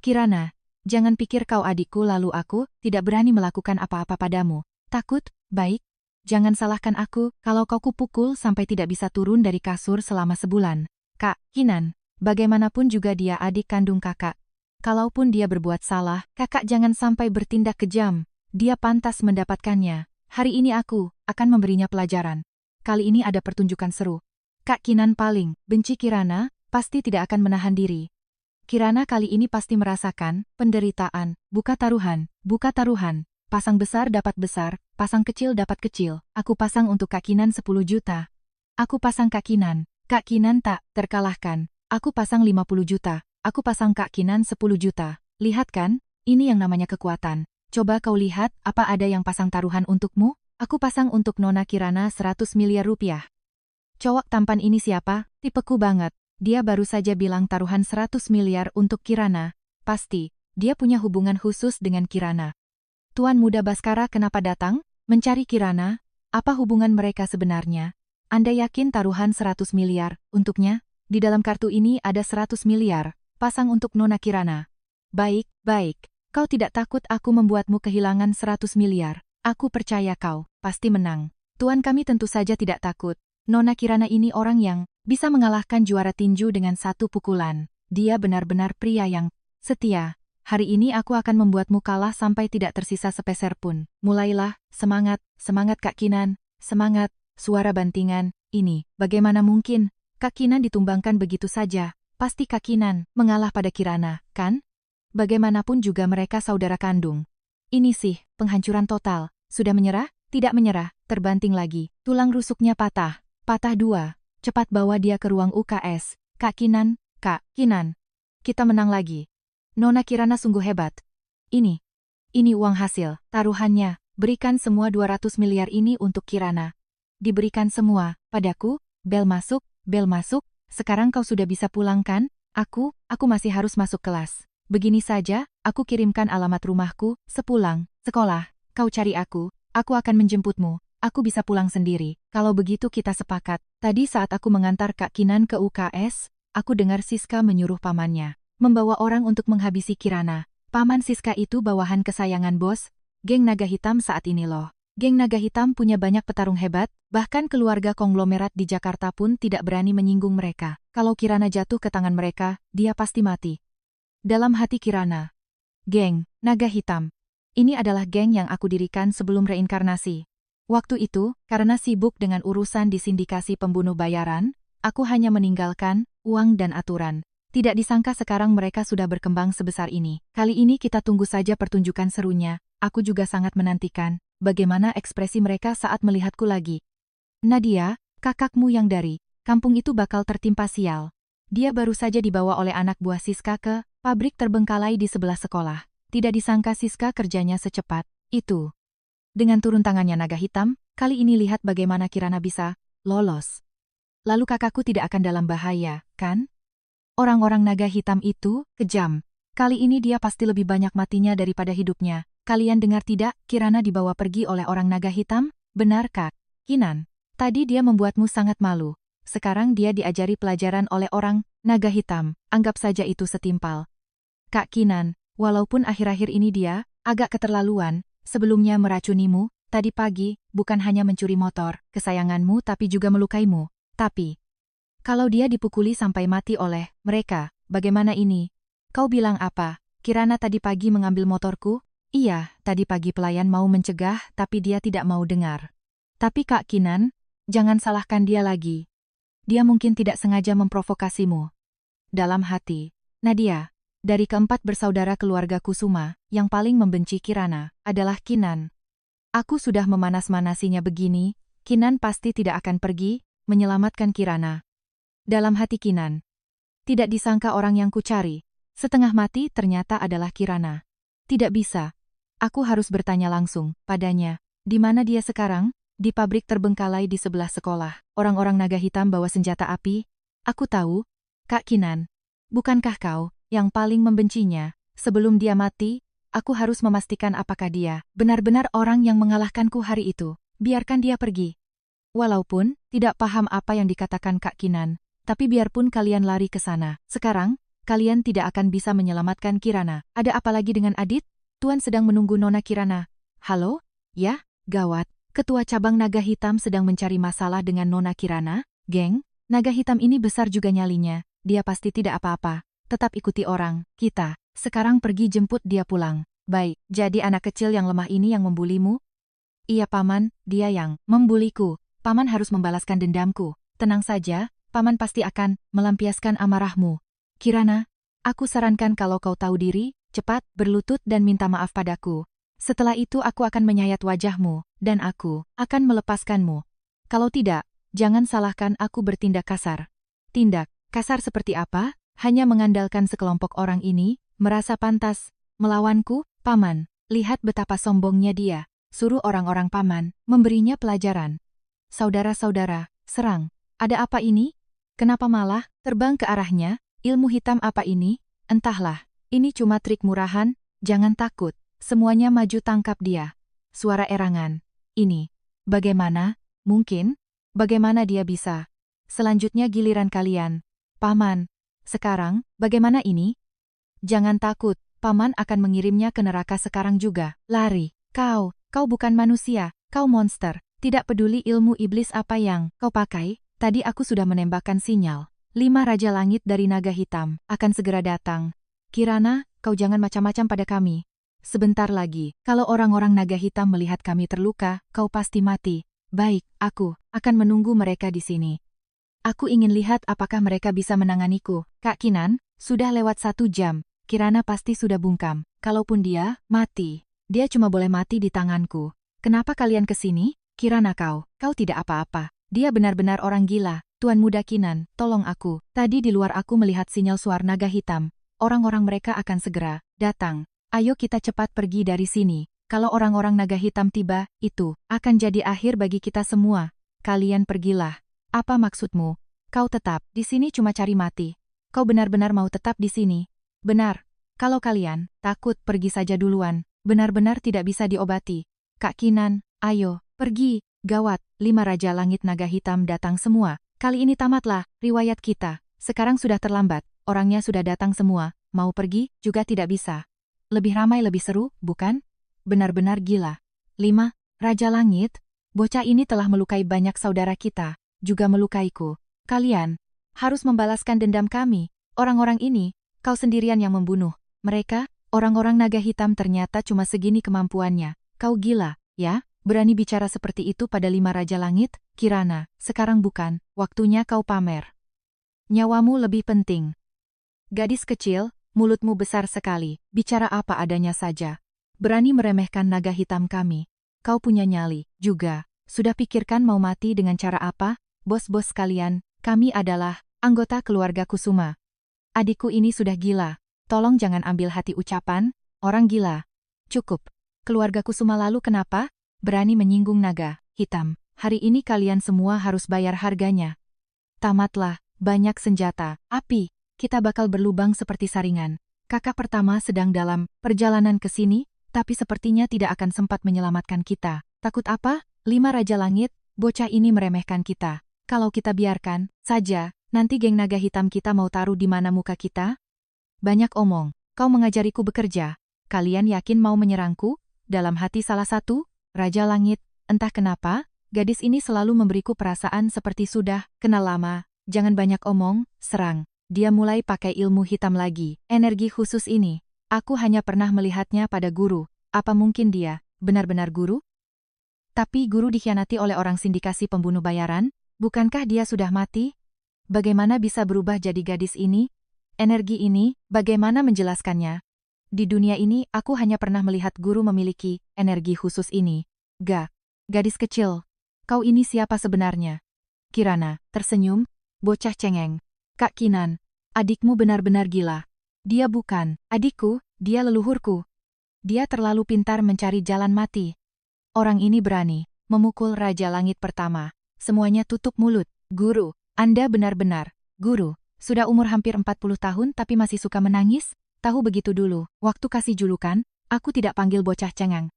Kirana, jangan pikir kau adikku lalu aku tidak berani melakukan apa-apa padamu. Takut? Baik. Jangan salahkan aku kalau kau kupukul sampai tidak bisa turun dari kasur selama sebulan. Kak Kinan, bagaimanapun juga dia adik kandung kakak. Kalaupun dia berbuat salah, kakak jangan sampai bertindak kejam. Dia pantas mendapatkannya. Hari ini aku akan memberinya pelajaran. Kali ini ada pertunjukan seru. Kak Kinan paling benci Kirana, pasti tidak akan menahan diri. Kirana kali ini pasti merasakan penderitaan. Buka taruhan, buka taruhan. Pasang besar dapat besar, pasang kecil dapat kecil. Aku pasang untuk Kak Kinan 10 juta. Aku pasang Kak Kinan. Kak Kinan tak terkalahkan. Aku pasang 50 juta. Aku pasang Kak Kinan 10 juta. Lihat kan? Ini yang namanya kekuatan. Coba kau lihat, apa ada yang pasang taruhan untukmu? Aku pasang untuk Nona Kirana 100 miliar rupiah. Cowok tampan ini siapa? Tipeku banget. Dia baru saja bilang taruhan 100 miliar untuk Kirana. Pasti, dia punya hubungan khusus dengan Kirana. Tuan Muda Baskara kenapa datang? Mencari Kirana? Apa hubungan mereka sebenarnya? Anda yakin taruhan 100 miliar untuknya? Di dalam kartu ini ada 100 miliar. Pasang untuk Nona Kirana. Baik, baik. Kau tidak takut aku membuatmu kehilangan 100 miliar. Aku percaya kau pasti menang. Tuan kami tentu saja tidak takut. Nona Kirana ini orang yang bisa mengalahkan juara tinju dengan satu pukulan. Dia benar-benar pria yang setia. Hari ini aku akan membuatmu kalah sampai tidak tersisa sepeser pun. Mulailah, semangat, semangat Kak Kinan, semangat, suara bantingan, ini, bagaimana mungkin? Kak Kinan ditumbangkan begitu saja, pasti Kak Kinan mengalah pada Kirana, kan? Bagaimanapun juga mereka saudara kandung. Ini sih, penghancuran total, sudah menyerah? Tidak menyerah, terbanting lagi, tulang rusuknya patah, patah dua, cepat bawa dia ke ruang UKS, Kak Kinan, kita menang lagi. Nona Kirana sungguh hebat. Ini uang hasil, taruhannya, berikan semua 200 miliar ini untuk Kirana. Diberikan semua, padaku, bel masuk, sekarang kau sudah bisa pulang kan? Aku masih harus masuk kelas. Begini saja, aku kirimkan alamat rumahku, sepulang, sekolah, kau cari aku akan menjemputmu, aku bisa pulang sendiri. Kalau begitu kita sepakat. Tadi saat aku mengantar Kak Kinan ke UKS, aku dengar Siska menyuruh pamannya membawa orang untuk menghabisi Kirana. Paman Siska itu bawahan kesayangan bos, geng naga hitam saat ini loh. Geng naga hitam punya banyak petarung hebat, bahkan keluarga konglomerat di Jakarta pun tidak berani menyinggung mereka. Kalau Kirana jatuh ke tangan mereka, dia pasti mati. Dalam hati Kirana, geng naga hitam. Ini adalah geng yang aku dirikan sebelum reinkarnasi. Waktu itu, karena sibuk dengan urusan di sindikasi pembunuh bayaran, aku hanya meninggalkan uang dan aturan. Tidak disangka sekarang mereka sudah berkembang sebesar ini. Kali ini kita tunggu saja pertunjukan serunya. Aku juga sangat menantikan bagaimana ekspresi mereka saat melihatku lagi. Nadia, kakakmu yang dari kampung itu bakal tertimpa sial. Dia baru saja dibawa oleh anak buah Siska ke pabrik terbengkalai di sebelah sekolah. Tidak disangka Siska kerjanya secepat itu. Dengan turun tangannya naga hitam, kali ini lihat bagaimana Kirana bisa lolos. Lalu kakakku tidak akan dalam bahaya, kan? Orang-orang naga hitam itu kejam. Kali ini dia pasti lebih banyak matinya daripada hidupnya. Kalian dengar tidak? Kirana dibawa pergi oleh orang naga hitam? Benar Kak Kinan. Tadi dia membuatmu sangat malu. Sekarang dia diajari pelajaran oleh orang naga hitam. Anggap saja itu setimpal. Kak Kinan, walaupun akhir-akhir ini dia agak keterlaluan, sebelumnya meracunimu, tadi pagi bukan hanya mencuri motor kesayanganmu tapi juga melukaimu. Tapi kalau dia dipukuli sampai mati oleh mereka, bagaimana ini? Kau bilang apa? Kirana tadi pagi mengambil motorku? Iya, tadi pagi pelayan mau mencegah tapi dia tidak mau dengar. Tapi Kak Kinan, jangan salahkan dia lagi. Dia mungkin tidak sengaja memprovokasimu. Dalam hati, Nadia, dari keempat bersaudara keluarga Kusuma, yang paling membenci Kirana adalah Kinan. Aku sudah memanas-manasinya begini, Kinan pasti tidak akan pergi menyelamatkan Kirana. Dalam hati Kinan, tidak disangka orang yang kucari, setengah mati ternyata adalah Kirana. Tidak bisa. Aku harus bertanya langsung padanya. Di mana dia sekarang? Di pabrik terbengkalai di sebelah sekolah. Orang-orang naga hitam bawa senjata api. Aku tahu. Kak Kinan, bukankah kau yang paling membencinya? Sebelum dia mati, aku harus memastikan apakah dia benar-benar orang yang mengalahkanku hari itu. Biarkan dia pergi. Walaupun tidak paham apa yang dikatakan Kak Kinan, tapi biarpun kalian lari ke sana, sekarang, kalian tidak akan bisa menyelamatkan Kirana. Ada apa lagi dengan Adit? Tuan sedang menunggu Nona Kirana. Halo? Ya, gawat. Ketua cabang naga hitam sedang mencari masalah dengan Nona Kirana. Geng, naga hitam ini besar juga nyalinya. Dia pasti tidak apa-apa. Tetap ikuti orang. Kita, sekarang pergi jemput dia pulang. Baik, jadi anak kecil yang lemah ini yang membulimu? Iya paman, dia yang membuliku. Paman harus membalaskan dendamku. Tenang saja. Paman pasti akan melampiaskan amarahmu. Kirana, Aku sarankan kalau kau tahu diri, cepat berlutut dan minta maaf padaku. Setelah itu aku akan menyayat wajahmu, dan aku akan melepaskanmu. Kalau tidak, jangan salahkan aku bertindak kasar. Tindak kasar seperti apa? Hanya mengandalkan sekelompok orang ini, merasa pantas melawanku, paman. Lihat betapa sombongnya dia. Suruh orang-orang paman memberinya pelajaran. Saudara-saudara, serang. Ada apa ini? Kenapa malah terbang ke arahnya? Ilmu hitam apa ini? Entahlah. Ini cuma trik murahan, jangan takut. Semuanya maju tangkap dia. Suara erangan. Ini. Bagaimana? Mungkin? Bagaimana dia bisa? Selanjutnya giliran kalian. Paman. Sekarang, bagaimana ini? Jangan takut, paman akan mengirimnya ke neraka sekarang juga. Lari. Kau bukan manusia, kau monster. Tidak peduli ilmu iblis apa yang kau pakai, tadi aku sudah menembakkan sinyal. 5 Raja Langit dari naga hitam akan segera datang. Kirana, kau jangan macam-macam pada kami. Sebentar lagi, kalau orang-orang naga hitam melihat kami terluka, kau pasti mati. Baik, aku akan menunggu mereka di sini. Aku ingin lihat apakah mereka bisa menanganiku. Kak Kinan, sudah lewat 1 jam. Kirana pasti sudah bungkam. Kalaupun dia mati, dia cuma boleh mati di tanganku. Kenapa kalian kesini? Kirana kau tidak apa-apa. Dia benar-benar orang gila. Tuan Muda Kinan, tolong aku. Tadi di luar aku melihat sinyal suara naga hitam. Orang-orang mereka akan segera datang. Ayo kita cepat pergi dari sini. Kalau orang-orang naga hitam tiba, itu akan jadi akhir bagi kita semua. Kalian pergilah. Apa maksudmu? Kau tetap di sini cuma cari mati. Kau benar-benar mau tetap di sini? Benar. Kalau kalian takut, pergi saja duluan. Benar-benar tidak bisa diobati. Kak Kinan, ayo, pergi. Gawat, 5 Raja Langit Naga Hitam datang semua. Kali ini tamatlah riwayat kita. Sekarang sudah terlambat, orangnya sudah datang semua. Mau pergi, juga tidak bisa. Lebih ramai lebih seru, bukan? Benar-benar gila. 5 Raja Langit, bocah ini telah melukai banyak saudara kita, juga melukaiku. Kalian harus membalaskan dendam kami. Orang-orang ini, kau sendirian yang membunuh. Mereka, orang-orang naga hitam ternyata cuma segini kemampuannya. Kau gila, ya? Berani bicara seperti itu pada 5 Raja Langit? Kirana, sekarang bukan waktunya kau pamer. Nyawamu lebih penting. Gadis kecil, mulutmu besar sekali, bicara apa adanya saja. Berani meremehkan naga hitam kami. Kau punya nyali, juga. Sudah pikirkan mau mati dengan cara apa? Bos-bos kalian, kami adalah anggota keluarga Kusuma. Adikku ini sudah gila. Tolong jangan ambil hati ucapan, orang gila. Cukup. Keluarga Kusuma lalu kenapa? Berani menyinggung naga hitam. Hari ini kalian semua harus bayar harganya. Tamatlah, banyak senjata, api. Kita bakal berlubang seperti saringan. Kakak pertama sedang dalam perjalanan ke sini, tapi sepertinya tidak akan sempat menyelamatkan kita. Takut apa? 5 Raja Langit, bocah ini meremehkan kita. Kalau kita biarkan saja, nanti geng naga hitam kita mau taruh di mana muka kita? Banyak omong, kau mengajariku bekerja. Kalian yakin mau menyerangku? Dalam hati salah satu Raja Langit, entah kenapa, gadis ini selalu memberiku perasaan seperti sudah kenal lama. Jangan banyak omong, serang. Dia mulai pakai ilmu hitam lagi. Energi khusus ini, aku hanya pernah melihatnya pada guru. Apa mungkin dia benar-benar guru? Tapi guru dikhianati oleh orang sindikasi pembunuh bayaran? Bukankah dia sudah mati? Bagaimana bisa berubah jadi gadis ini? Energi ini, bagaimana menjelaskannya? Di dunia ini, aku hanya pernah melihat guru memiliki energi khusus ini. Gadis kecil, kau ini siapa sebenarnya? Kirana tersenyum, bocah cengeng. Kak Kinan, adikmu benar-benar gila. Dia bukan adikku, dia leluhurku. Dia terlalu pintar mencari jalan mati. Orang ini berani memukul Raja Langit pertama. Semuanya tutup mulut. Guru, Anda benar-benar guru. Sudah umur hampir 40 tahun tapi masih suka menangis? Tahu begitu dulu, waktu kasih julukan, aku tidak panggil bocah cengeng.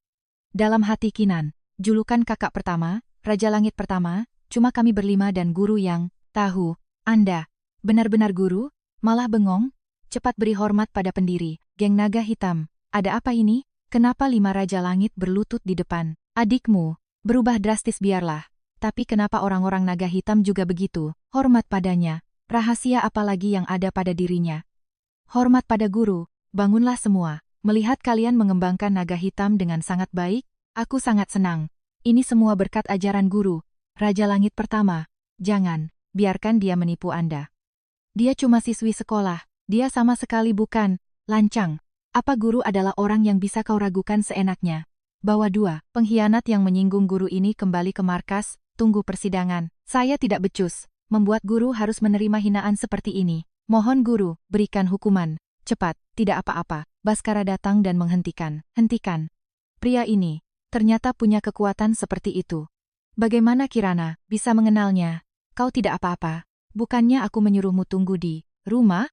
Dalam hati Kinan, julukan kakak pertama, Raja Langit pertama, cuma kami berlima dan guru yang tahu. Anda benar-benar guru? Malah bengong? Cepat beri hormat pada pendiri, geng naga hitam. Ada apa ini? Kenapa 5 Raja Langit berlutut di depan? Adikmu, berubah drastis biarlah. Tapi kenapa orang-orang naga hitam juga begitu? Hormat padanya. Rahasia apa lagi yang ada pada dirinya? Hormat pada guru, bangunlah semua. Melihat kalian mengembangkan naga hitam dengan sangat baik, aku sangat senang. Ini semua berkat ajaran guru, Raja Langit pertama. Jangan biarkan dia menipu Anda. Dia cuma siswi sekolah, Dia sama sekali bukan lancang. Apa guru adalah orang yang bisa kau ragukan seenaknya? Bawa 2 pengkhianat yang menyinggung guru ini kembali ke markas, tunggu persidangan. Saya tidak becus, membuat guru harus menerima hinaan seperti ini. Mohon guru, berikan hukuman. Cepat, tidak apa-apa. Baskara datang dan menghentikan. Hentikan. Pria ini, ternyata punya kekuatan seperti itu. Bagaimana Kirana bisa mengenalnya? Kau tidak apa-apa. Bukannya aku menyuruhmu tunggu di rumah?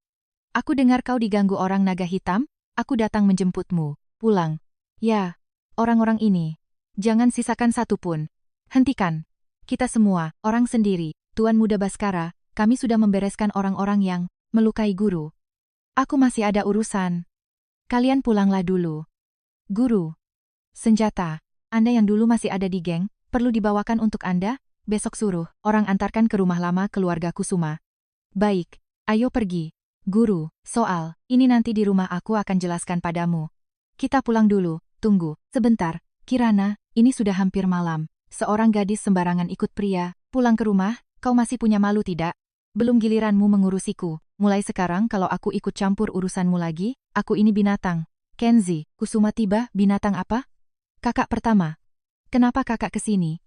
Aku dengar kau diganggu orang naga hitam? Aku datang menjemputmu. Pulang. Ya, orang-orang ini. Jangan sisakan satu pun. Hentikan. Kita semua, orang sendiri, Tuan Muda Baskara, kami sudah membereskan orang-orang yang melukai guru. Aku masih ada urusan. Kalian pulanglah dulu. Guru. Senjata. Anda yang dulu masih ada di geng, perlu dibawakan untuk Anda? Besok suruh orang antarkan ke rumah lama keluarga Kusuma. Baik, ayo pergi. Guru, soal ini nanti di rumah aku akan jelaskan padamu. Kita pulang dulu, tunggu, sebentar. Kirana, ini sudah hampir malam. Seorang gadis sembarangan ikut pria, pulang ke rumah, kau masih punya malu tidak? Belum giliranmu mengurusiku. Mulai sekarang kalau aku ikut campur urusanmu lagi, aku ini binatang. Kenzi, Kusuma tiba, binatang apa? Kakak pertama. Kenapa kakak kesini?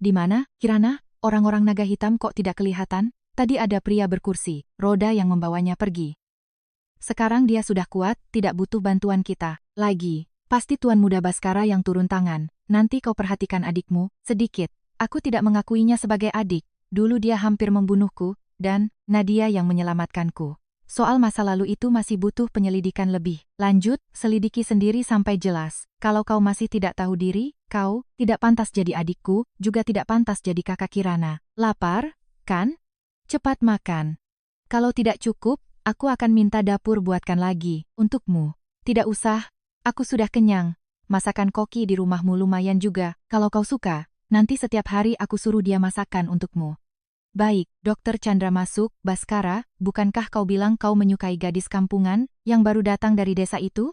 Di mana, Kirana? Orang-orang naga hitam kok tidak kelihatan? Tadi ada pria berkursi, roda yang membawanya pergi. Sekarang dia sudah kuat, tidak butuh bantuan kita. Lagi, pasti Tuan Muda Baskara yang turun tangan. Nanti kau perhatikan adikmu, sedikit. Aku tidak mengakuinya sebagai adik. Dulu dia hampir membunuhku, dan Nadia yang menyelamatkanku. Soal masa lalu itu masih butuh penyelidikan lebih. Lanjut, selidiki sendiri sampai jelas. Kalau kau masih tidak tahu diri, kau tidak pantas jadi adikku, juga tidak pantas jadi kakak Kirana. Lapar, kan? Cepat makan. Kalau tidak cukup, aku akan minta dapur buatkan lagi, untukmu. Tidak usah, aku sudah kenyang. Masakan koki di rumahmu lumayan juga, kalau kau suka, nanti setiap hari aku suruh dia masakan untukmu. Baik, Dokter Chandra masuk. Baskara, bukankah kau bilang kau menyukai gadis kampungan, yang baru datang dari desa itu?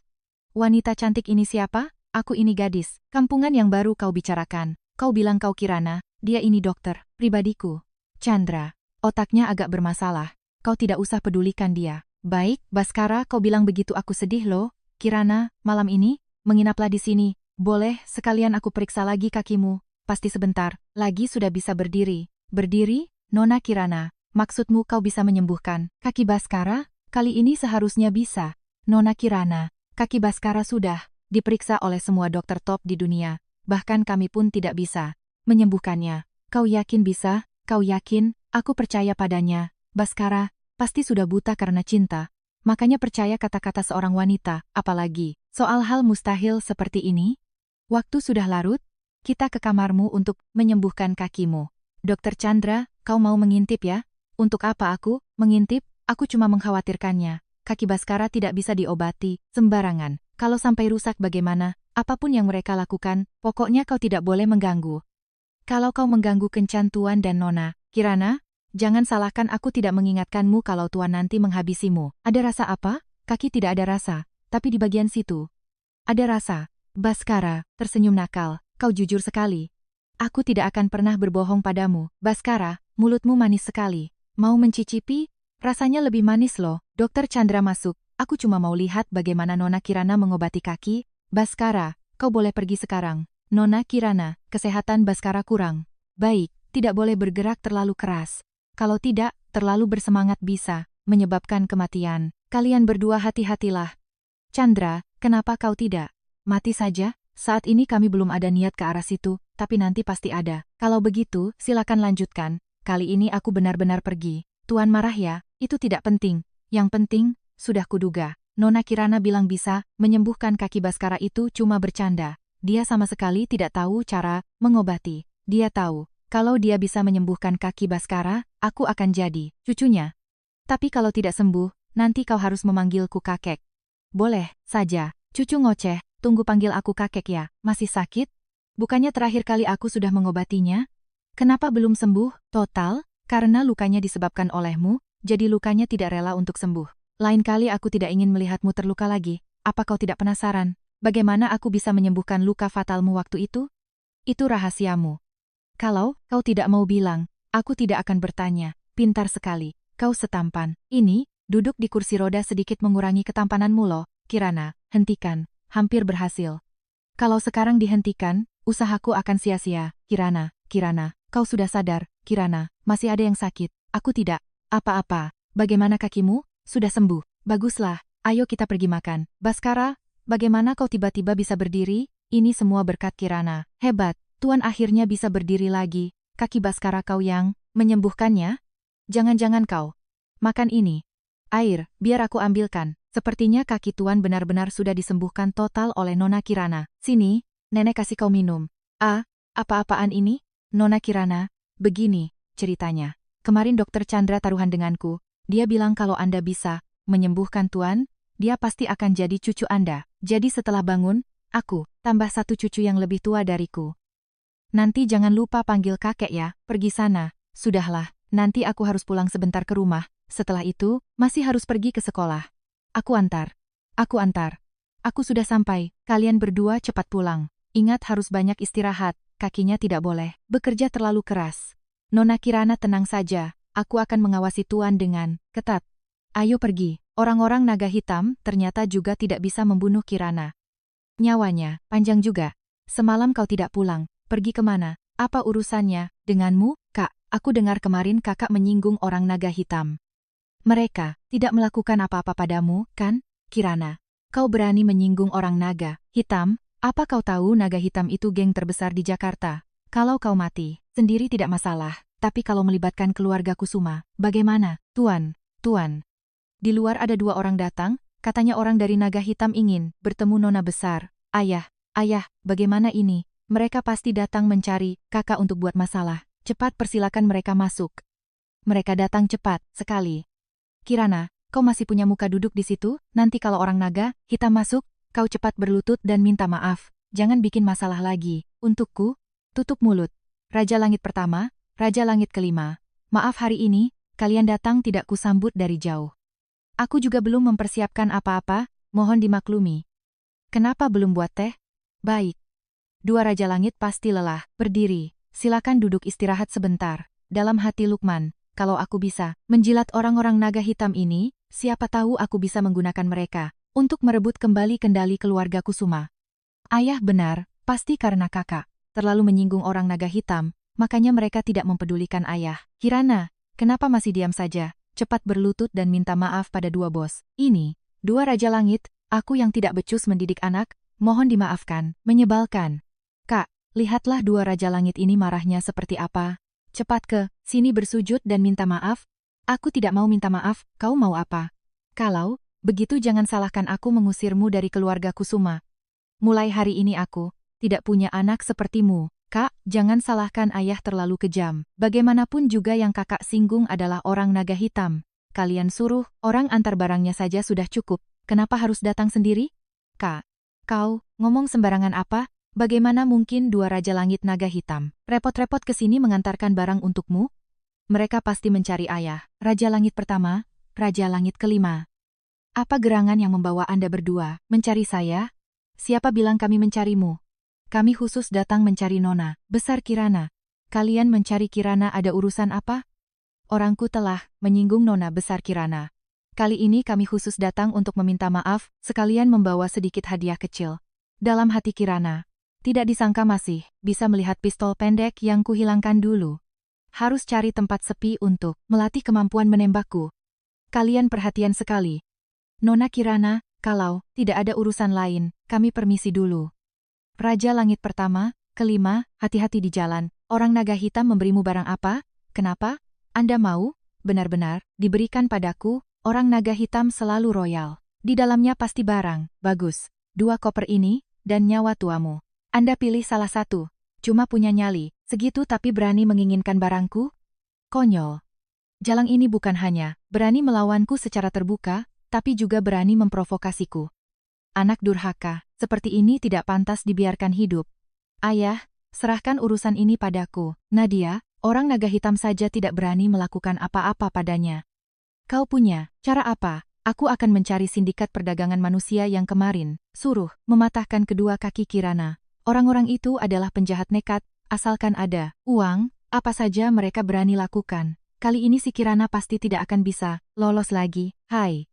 Wanita cantik ini siapa? Aku ini gadis, kampungan yang baru kau bicarakan. Kau bilang kau Kirana, dia ini dokter, pribadiku. Chandra. Otaknya agak bermasalah. Kau tidak usah pedulikan dia. Baik, Baskara, kau bilang begitu aku sedih loh. Kirana, malam ini, menginaplah di sini. Boleh, sekalian aku periksa lagi kakimu. Pasti sebentar, lagi sudah bisa berdiri. Berdiri? Nona Kirana, maksudmu kau bisa menyembuhkan kaki Baskara? Kali ini seharusnya bisa. Nona Kirana, kaki Baskara sudah diperiksa oleh semua dokter top di dunia. Bahkan kami pun tidak bisa menyembuhkannya. Kau yakin bisa? Kau yakin? Aku percaya padanya. Baskara pasti sudah buta karena cinta. Makanya percaya kata-kata seorang wanita, apalagi soal hal mustahil seperti ini. Waktu sudah larut, kita ke kamarmu untuk menyembuhkan kakimu. Dokter Chandra, kau mau mengintip ya? Untuk apa aku mengintip? Aku cuma mengkhawatirkannya. Kaki Baskara tidak bisa diobati sembarangan. Kalau sampai rusak bagaimana? Apapun yang mereka lakukan, pokoknya kau tidak boleh mengganggu. Kalau kau mengganggu kencan Tuan dan Nona Kirana, jangan salahkan aku tidak mengingatkanmu kalau Tuan nanti menghabisimu. Ada rasa apa? Kaki tidak ada rasa, tapi di bagian situ ada rasa. Baskara tersenyum nakal. Kau jujur sekali. Aku tidak akan pernah berbohong padamu. Baskara, mulutmu manis sekali. Mau mencicipi? Rasanya lebih manis loh. Dokter Chandra masuk. Aku cuma mau lihat bagaimana Nona Kirana mengobati kaki. Baskara, kau boleh pergi sekarang. Nona Kirana, kesehatan Baskara kurang baik. Tidak boleh bergerak terlalu keras. Kalau tidak, terlalu bersemangat bisa menyebabkan kematian. Kalian berdua hati-hatilah. Chandra, kenapa kau tidak mati saja? Saat ini kami belum ada niat ke arah situ, tapi nanti pasti ada. Kalau begitu, silakan lanjutkan. Kali ini aku benar-benar pergi. Tuan marah ya? Itu tidak penting. Yang penting, sudah kuduga. Nona Kirana bilang bisa menyembuhkan kaki Baskara itu cuma bercanda. Dia sama sekali tidak tahu cara mengobati. Dia tahu, kalau dia bisa menyembuhkan kaki Baskara, aku akan jadi cucunya. Tapi kalau tidak sembuh, nanti kau harus memanggilku kakek. Boleh saja, cucu ngoceh. Tunggu panggil aku kakek ya, masih sakit? Bukannya terakhir kali aku sudah mengobatinya? Kenapa belum sembuh? Total, karena lukanya disebabkan olehmu, jadi lukanya tidak rela untuk sembuh. Lain kali aku tidak ingin melihatmu terluka lagi. Apa kau tidak penasaran? Bagaimana aku bisa menyembuhkan luka fatalmu waktu itu? Itu rahasiamu. Kalau kau tidak mau bilang, aku tidak akan bertanya. Pintar sekali, kau setampan. Ini, Duduk di kursi roda sedikit mengurangi ketampananmu loh, Kirana. Hentikan. Hampir berhasil. Kalau sekarang dihentikan, usahaku akan sia-sia. Kirana, kau sudah sadar, Kirana, masih ada yang sakit. Aku tidak. Apa-apa. Bagaimana kakimu? Sudah sembuh. Baguslah. Ayo kita pergi makan. Baskara, bagaimana kau tiba-tiba bisa berdiri? Ini semua berkat Kirana. Hebat. Tuan akhirnya bisa berdiri lagi. Kaki Baskara kau yang menyembuhkannya? Jangan-jangan kau makan ini. Air, biar aku ambilkan. Sepertinya kaki tuan benar-benar sudah disembuhkan total oleh Nona Kirana. Sini, nenek kasih kau minum. Apa-apaan ini? Nona Kirana, begini ceritanya. Kemarin Dokter Chandra taruhan denganku. Dia bilang kalau Anda bisa menyembuhkan tuan, dia pasti akan jadi cucu Anda. Jadi setelah bangun, aku tambah satu cucu yang lebih tua dariku. Nanti jangan lupa panggil kakek ya. Pergi sana. Sudahlah, nanti aku harus pulang sebentar ke rumah. Setelah itu, masih harus pergi ke sekolah. Aku antar. Aku sudah sampai. Kalian berdua cepat pulang. Ingat harus banyak istirahat. Kakinya tidak boleh bekerja terlalu keras. Nona Kirana tenang saja. Aku akan mengawasi tuan dengan ketat. Ayo pergi. Orang-orang naga hitam ternyata juga tidak bisa membunuh Kirana. Nyawanya panjang juga. Semalam kau tidak pulang. Pergi kemana? Apa urusannya denganmu, Kak? Aku dengar kemarin kakak menyinggung orang naga hitam. Mereka tidak melakukan apa-apa padamu, kan, Kirana? Kau berani menyinggung orang naga hitam? Apa kau tahu naga hitam itu geng terbesar di Jakarta? Kalau kau mati sendiri tidak masalah, tapi kalau melibatkan keluarga Kusuma, bagaimana? Tuan. Di luar ada 2 orang datang, katanya orang dari naga hitam ingin bertemu Nona besar. Ayah, bagaimana ini? Mereka pasti datang mencari kakak untuk buat masalah. Cepat persilakan mereka masuk. Mereka datang cepat sekali. Kirana, kau masih punya muka duduk di situ? Nanti kalau orang naga hitam masuk, kau cepat berlutut dan minta maaf. Jangan bikin masalah lagi. Untukku, tutup mulut. Raja Langit pertama, Raja Langit kelima. Maaf hari ini, kalian datang tidak kusambut dari jauh. Aku juga belum mempersiapkan apa-apa, mohon dimaklumi. Kenapa belum buat teh? Baik. 2 Raja Langit pasti lelah. Berdiri. Silakan duduk istirahat sebentar. Dalam hati Lukman. Kalau aku bisa menjilat orang-orang naga hitam ini, siapa tahu aku bisa menggunakan mereka untuk merebut kembali kendali keluarga Kusuma. Ayah benar, pasti karena kakak terlalu menyinggung orang naga hitam, makanya mereka tidak mempedulikan ayah. Kirana, kenapa masih diam saja? Cepat berlutut dan minta maaf pada 2 bos. Ini, 2 Raja Langit, aku yang tidak becus mendidik anak, mohon dimaafkan, menyebalkan. Kak, lihatlah 2 Raja Langit ini marahnya seperti apa. Cepat ke sini bersujud dan minta maaf. Aku tidak mau minta maaf, kau mau apa? Kalau begitu jangan salahkan aku mengusirmu dari keluarga Kusuma. Mulai hari ini aku tidak punya anak sepertimu. Kak, jangan salahkan ayah terlalu kejam. Bagaimanapun juga yang kakak singgung adalah orang naga hitam. Kalian suruh orang antar barangnya saja sudah cukup. Kenapa harus datang sendiri? Kak, kau ngomong sembarangan apa? Bagaimana mungkin 2 Raja Langit naga hitam repot-repot ke sini mengantarkan barang untukmu? Mereka pasti mencari ayah. Raja Langit pertama, Raja Langit kelima. Apa gerangan yang membawa Anda berdua mencari saya? Siapa bilang kami mencarimu? Kami khusus datang mencari Nona besar Kirana. Kalian mencari Kirana ada urusan apa? Orangku telah menyinggung Nona besar Kirana. Kali ini kami khusus datang untuk meminta maaf, sekalian membawa sedikit hadiah kecil. Dalam hati Kirana, tidak disangka masih bisa melihat pistol pendek yang kuhilangkan dulu. Harus cari tempat sepi untuk melatih kemampuan menembakku. Kalian perhatian sekali. Nona Kirana, kalau tidak ada urusan lain, kami permisi dulu. Raja Langit pertama, kelima, hati-hati di jalan. Orang naga hitam memberimu barang apa? Kenapa? Anda mau? Benar-benar, diberikan padaku, orang naga hitam selalu royal. Di dalamnya pasti barang, bagus. 2 koper ini, dan nyawa tuamu. Anda pilih salah satu. Cuma punya nyali, segitu tapi berani menginginkan barangku? Konyol. Jalang ini bukan hanya berani melawanku secara terbuka, tapi juga berani memprovokasiku. Anak durhaka, seperti ini tidak pantas dibiarkan hidup. Ayah, serahkan urusan ini padaku. Nadia, orang naga hitam saja tidak berani melakukan apa-apa padanya. Kau punya cara apa? Aku akan mencari sindikat perdagangan manusia yang kemarin suruh mematahkan kedua kaki Kirana. Orang-orang itu adalah penjahat nekat, asalkan ada uang, apa saja mereka berani lakukan. kali ini si Kirana pasti tidak akan bisa lolos lagi. Hai,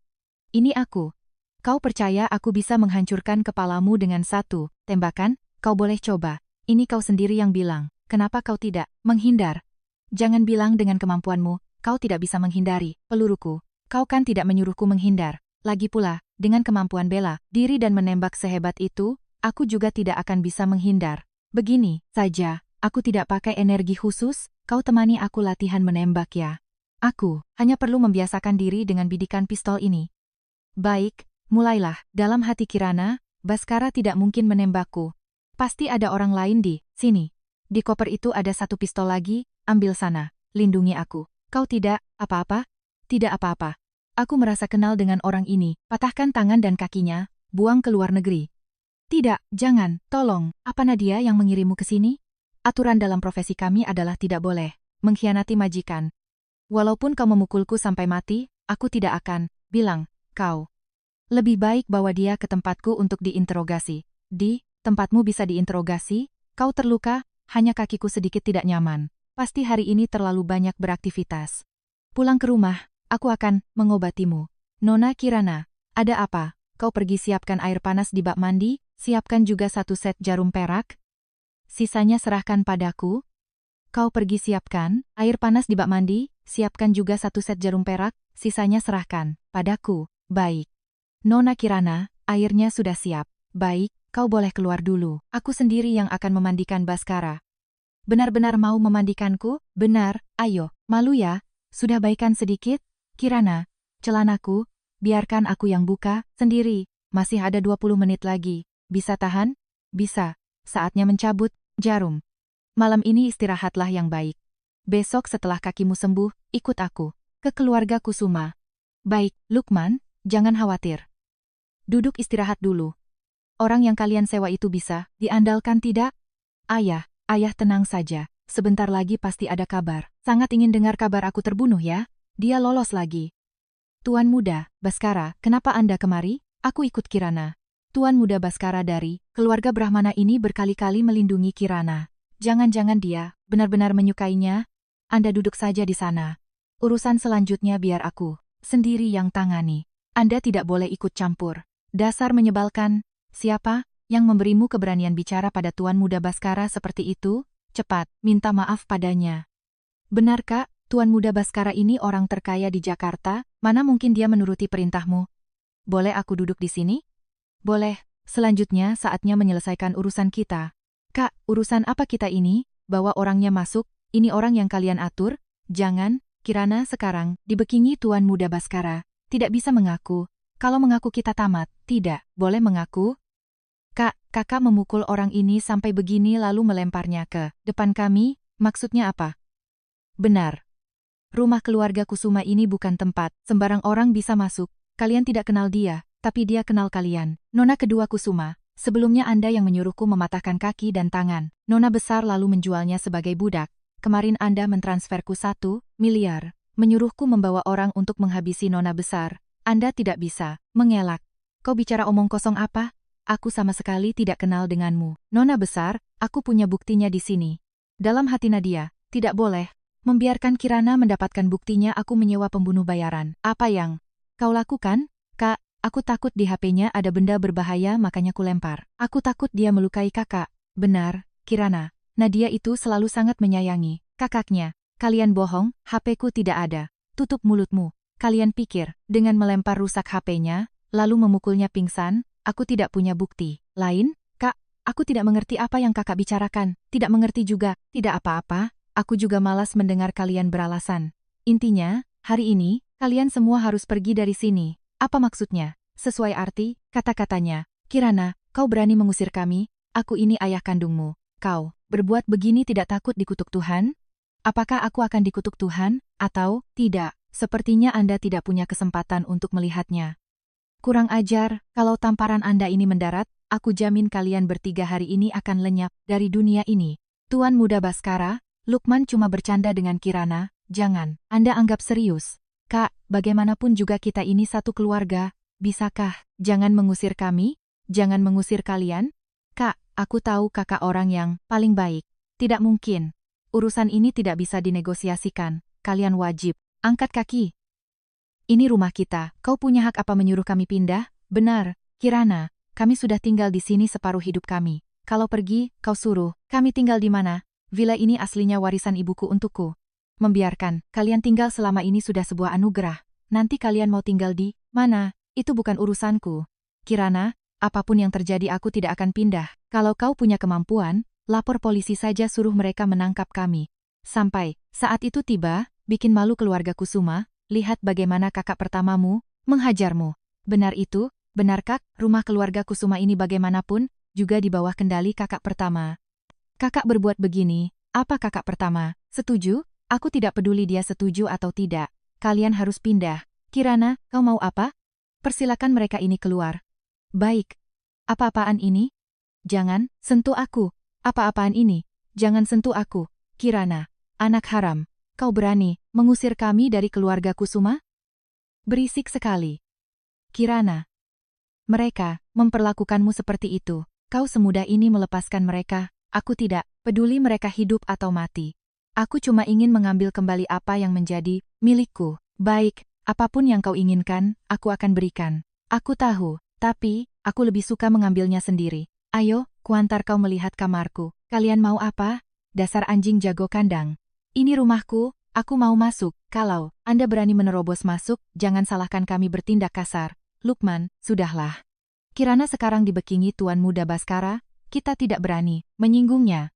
ini aku. Kau percaya aku bisa menghancurkan kepalamu dengan satu tembakan? Kau boleh coba. Ini kau sendiri yang bilang. Kenapa kau tidak menghindar? Jangan bilang dengan kemampuanmu, kau tidak bisa menghindari peluruku. Kau kan tidak menyuruhku menghindar. Lagi pula, dengan kemampuan bela diri dan menembak sehebat itu, aku juga tidak akan bisa menghindar. Begini saja, aku tidak pakai energi khusus, kau temani aku latihan menembak ya. Aku hanya perlu membiasakan diri dengan bidikan pistol ini. Baik, mulailah. Dalam hati Kirana, Bhaskara tidak mungkin menembakku. Pasti ada orang lain di sini. Di koper itu ada satu pistol lagi, ambil sana. Lindungi aku. Kau tidak apa-apa? Tidak apa-apa. Aku merasa kenal dengan orang ini. Patahkan tangan dan kakinya, buang ke luar negeri. Tidak, jangan, tolong. Apa Nadia yang mengirimmu ke sini? Aturan dalam profesi kami adalah tidak boleh mengkhianati majikan. Walaupun kau memukulku sampai mati, aku tidak akan bilang, kau. Lebih baik bawa dia ke tempatku untuk diinterogasi. Di tempatmu bisa diinterogasi, kau terluka, hanya kakiku sedikit tidak nyaman. Pasti hari ini terlalu banyak beraktivitas. Pulang ke rumah, aku akan mengobatimu. Nona Kirana, ada apa? Kau pergi siapkan air panas di bak mandi, siapkan juga satu set jarum perak. Sisanya serahkan padaku. Kau pergi siapkan air panas di bak mandi, siapkan juga satu set jarum perak, sisanya serahkan padaku. Baik. Nona Kirana, airnya sudah siap. Baik, kau boleh keluar dulu. Aku sendiri yang akan memandikan Bhaskara. Benar-benar mau memandikanku? Benar, ayo, malu ya? Sudah baikan sedikit? Kirana, celanaku, biarkan aku yang buka sendiri. Masih ada 20 menit lagi. Bisa tahan? Bisa. Saatnya mencabut jarum. Malam ini istirahatlah yang baik. Besok setelah kakimu sembuh, ikut aku ke keluarga Kusuma. Baik, Lukman, jangan khawatir. Duduk istirahat dulu. Orang yang kalian sewa itu bisa diandalkan tidak? Ayah tenang saja. Sebentar lagi pasti ada kabar. Sangat ingin dengar kabar aku terbunuh ya. Dia lolos lagi. Tuan Muda, Bhaskara, kenapa Anda kemari? Aku ikut Kirana. Tuan Muda Bhaskara dari keluarga Brahmana ini berkali-kali melindungi Kirana. Jangan-jangan dia benar-benar menyukainya? Anda duduk saja di sana. Urusan selanjutnya biar aku sendiri yang tangani. Anda tidak boleh ikut campur. Dasar menyebalkan. Siapa yang memberimu keberanian bicara pada Tuan Muda Bhaskara seperti itu? Cepat, minta maaf padanya. Benar Kak, Tuan Muda Bhaskara ini orang terkaya di Jakarta, mana mungkin dia menuruti perintahmu? Boleh aku duduk di sini? Boleh. Selanjutnya saatnya menyelesaikan urusan kita. Kak, urusan apa kita ini? Bawa orangnya masuk, ini orang yang kalian atur? Jangan, Kirana sekarang dibekingi Tuan Muda Bhaskara. Tidak bisa mengaku. Kalau mengaku kita tamat, tidak boleh mengaku. Kak, kakak memukul orang ini sampai begini lalu melemparnya ke depan kami, maksudnya apa? Benar. Rumah keluarga Kusuma ini bukan tempat sembarang orang bisa masuk. Kalian tidak kenal dia, tapi dia kenal kalian. Nona kedua Kusuma, sebelumnya Anda yang menyuruhku mematahkan kaki dan tangan. Nona besar lalu menjualnya sebagai budak. Kemarin Anda mentransferku 1 miliar. Menyuruhku membawa orang untuk menghabisi Nona besar. Anda tidak bisa mengelak. Kau bicara omong kosong apa? Aku sama sekali tidak kenal denganmu. Nona besar, aku punya buktinya di sini. Dalam hati Nadia, tidak boleh membiarkan Kirana mendapatkan buktinya aku menyewa pembunuh bayaran. Apa yang kau lakukan? Kak, aku takut di HP-nya ada benda berbahaya makanya ku lempar. Aku takut dia melukai kakak. Benar, Kirana. Nadia itu selalu sangat menyayangi kakaknya. Kalian bohong, HP-ku tidak ada. Tutup mulutmu. Kalian pikir, dengan melempar rusak HP-nya, lalu memukulnya pingsan, aku tidak punya bukti lain? Kak, aku tidak mengerti apa yang kakak bicarakan. Tidak mengerti juga. Tidak apa-apa, aku juga malas mendengar kalian beralasan. Intinya, hari ini, kalian semua harus pergi dari sini. Apa maksudnya? Sesuai arti, kata-katanya. Kirana, kau berani mengusir kami? Aku ini ayah kandungmu. Kau berbuat begini tidak takut dikutuk Tuhan? Apakah aku akan dikutuk Tuhan, atau tidak? Sepertinya Anda tidak punya kesempatan untuk melihatnya. Kurang ajar, kalau tamparan Anda ini mendarat, aku jamin kalian bertiga hari ini akan lenyap dari dunia ini. Tuan Muda Bhaskara, Lukman cuma bercanda dengan Kirana, jangan Anda anggap serius. Kak, bagaimanapun juga kita ini satu keluarga, bisakah jangan mengusir kami? Jangan mengusir kalian? Kak, aku tahu kakak orang yang paling baik. Tidak mungkin. Urusan ini tidak bisa dinegosiasikan. kalian wajib angkat kaki. Ini rumah kita, kau punya hak apa menyuruh kami pindah? Benar, Kirana, kami sudah tinggal di sini separuh hidup kami. Kalau pergi, kau suruh, kami tinggal di mana? Villa ini aslinya warisan ibuku untukku. Membiarkan kalian tinggal selama ini sudah sebuah anugerah. Nanti kalian mau tinggal di mana? Itu bukan urusanku. Kirana, apapun yang terjadi aku tidak akan pindah. Kalau kau punya kemampuan, lapor polisi saja suruh mereka menangkap kami. Sampai saat itu tiba, bikin malu keluarga Kusuma, lihat bagaimana kakak pertamamu menghajarmu. Benar itu, benar kak, rumah keluarga Kusuma ini bagaimanapun, juga di bawah kendali kakak pertama. Kakak berbuat begini, apa kakak pertama setuju? Aku tidak peduli dia setuju atau tidak. Kalian harus pindah. Kirana, kau mau apa? Persilakan mereka ini keluar. Baik. Apa-apaan ini? Jangan sentuh aku. Apa-apaan ini? Jangan sentuh aku. Kirana, anak haram. Kau berani mengusir kami dari keluarga Kusuma? Berisik sekali. Kirana. Mereka memperlakukanmu seperti itu. Kau semudah ini melepaskan mereka. Aku tidak peduli mereka hidup atau mati. Aku cuma ingin mengambil kembali apa yang menjadi milikku. Baik, apapun yang kau inginkan, aku akan berikan. Aku tahu, tapi aku lebih suka mengambilnya sendiri. Ayo, kuantar kau melihat kamarku. Kalian mau apa? Dasar anjing jago kandang. Ini rumahku, aku mau masuk. Kalau Anda berani menerobos masuk, jangan salahkan kami bertindak kasar. Lukman, sudahlah. Kirana sekarang dibekingi Tuan Muda Baskara, kita tidak berani menyinggungnya.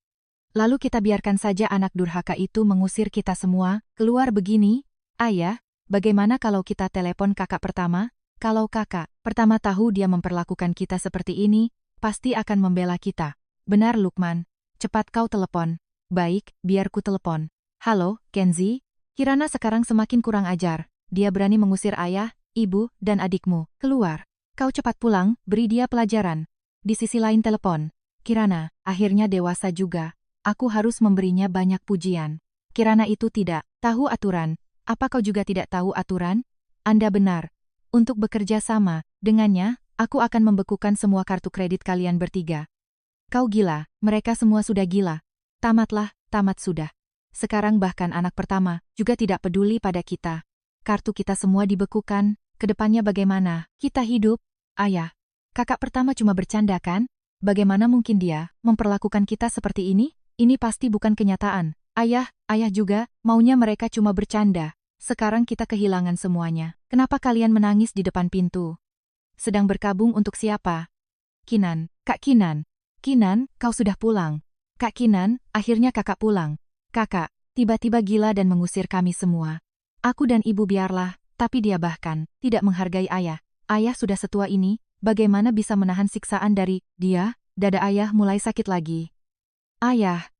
Lalu kita biarkan saja anak durhaka itu mengusir kita semua, keluar begini. Ayah, bagaimana kalau kita telepon kakak pertama? Kalau kakak pertama tahu dia memperlakukan kita seperti ini, pasti akan membela kita. Benar Lukman, cepat kau telepon. Baik, biar ku telepon. Halo, Kenzi. Kirana sekarang semakin kurang ajar. Dia berani mengusir ayah, ibu, dan adikmu. Keluar. Kau cepat pulang, beri dia pelajaran. Di sisi lain telepon. Kirana, akhirnya dewasa juga. Aku harus memberinya banyak pujian. Kirana itu tidak tahu aturan. Apa kau juga tidak tahu aturan? Anda benar. Untuk bekerja sama dengannya, aku akan membekukan semua kartu kredit kalian bertiga. Kau gila, mereka semua sudah gila. Tamatlah, tamat sudah. Sekarang bahkan anak pertama juga tidak peduli pada kita. Kartu kita semua dibekukan, kedepannya bagaimana? Kita hidup? Ayah, kakak pertama cuma bercanda kan? Bagaimana mungkin dia memperlakukan kita seperti ini? Ini pasti bukan kenyataan. Ayah juga, maunya mereka cuma bercanda. Sekarang kita kehilangan semuanya. Kenapa kalian menangis di depan pintu? Sedang berkabung untuk siapa? Kinan, Kak Kinan. Kinan, kau sudah pulang. Kak Kinan, akhirnya kakak pulang. Kakak, tiba-tiba gila dan mengusir kami semua. Aku dan ibu biarlah, tapi dia bahkan tidak menghargai ayah. Ayah sudah setua ini, bagaimana bisa menahan siksaan dari dia? Dada ayah mulai sakit lagi. Ayah.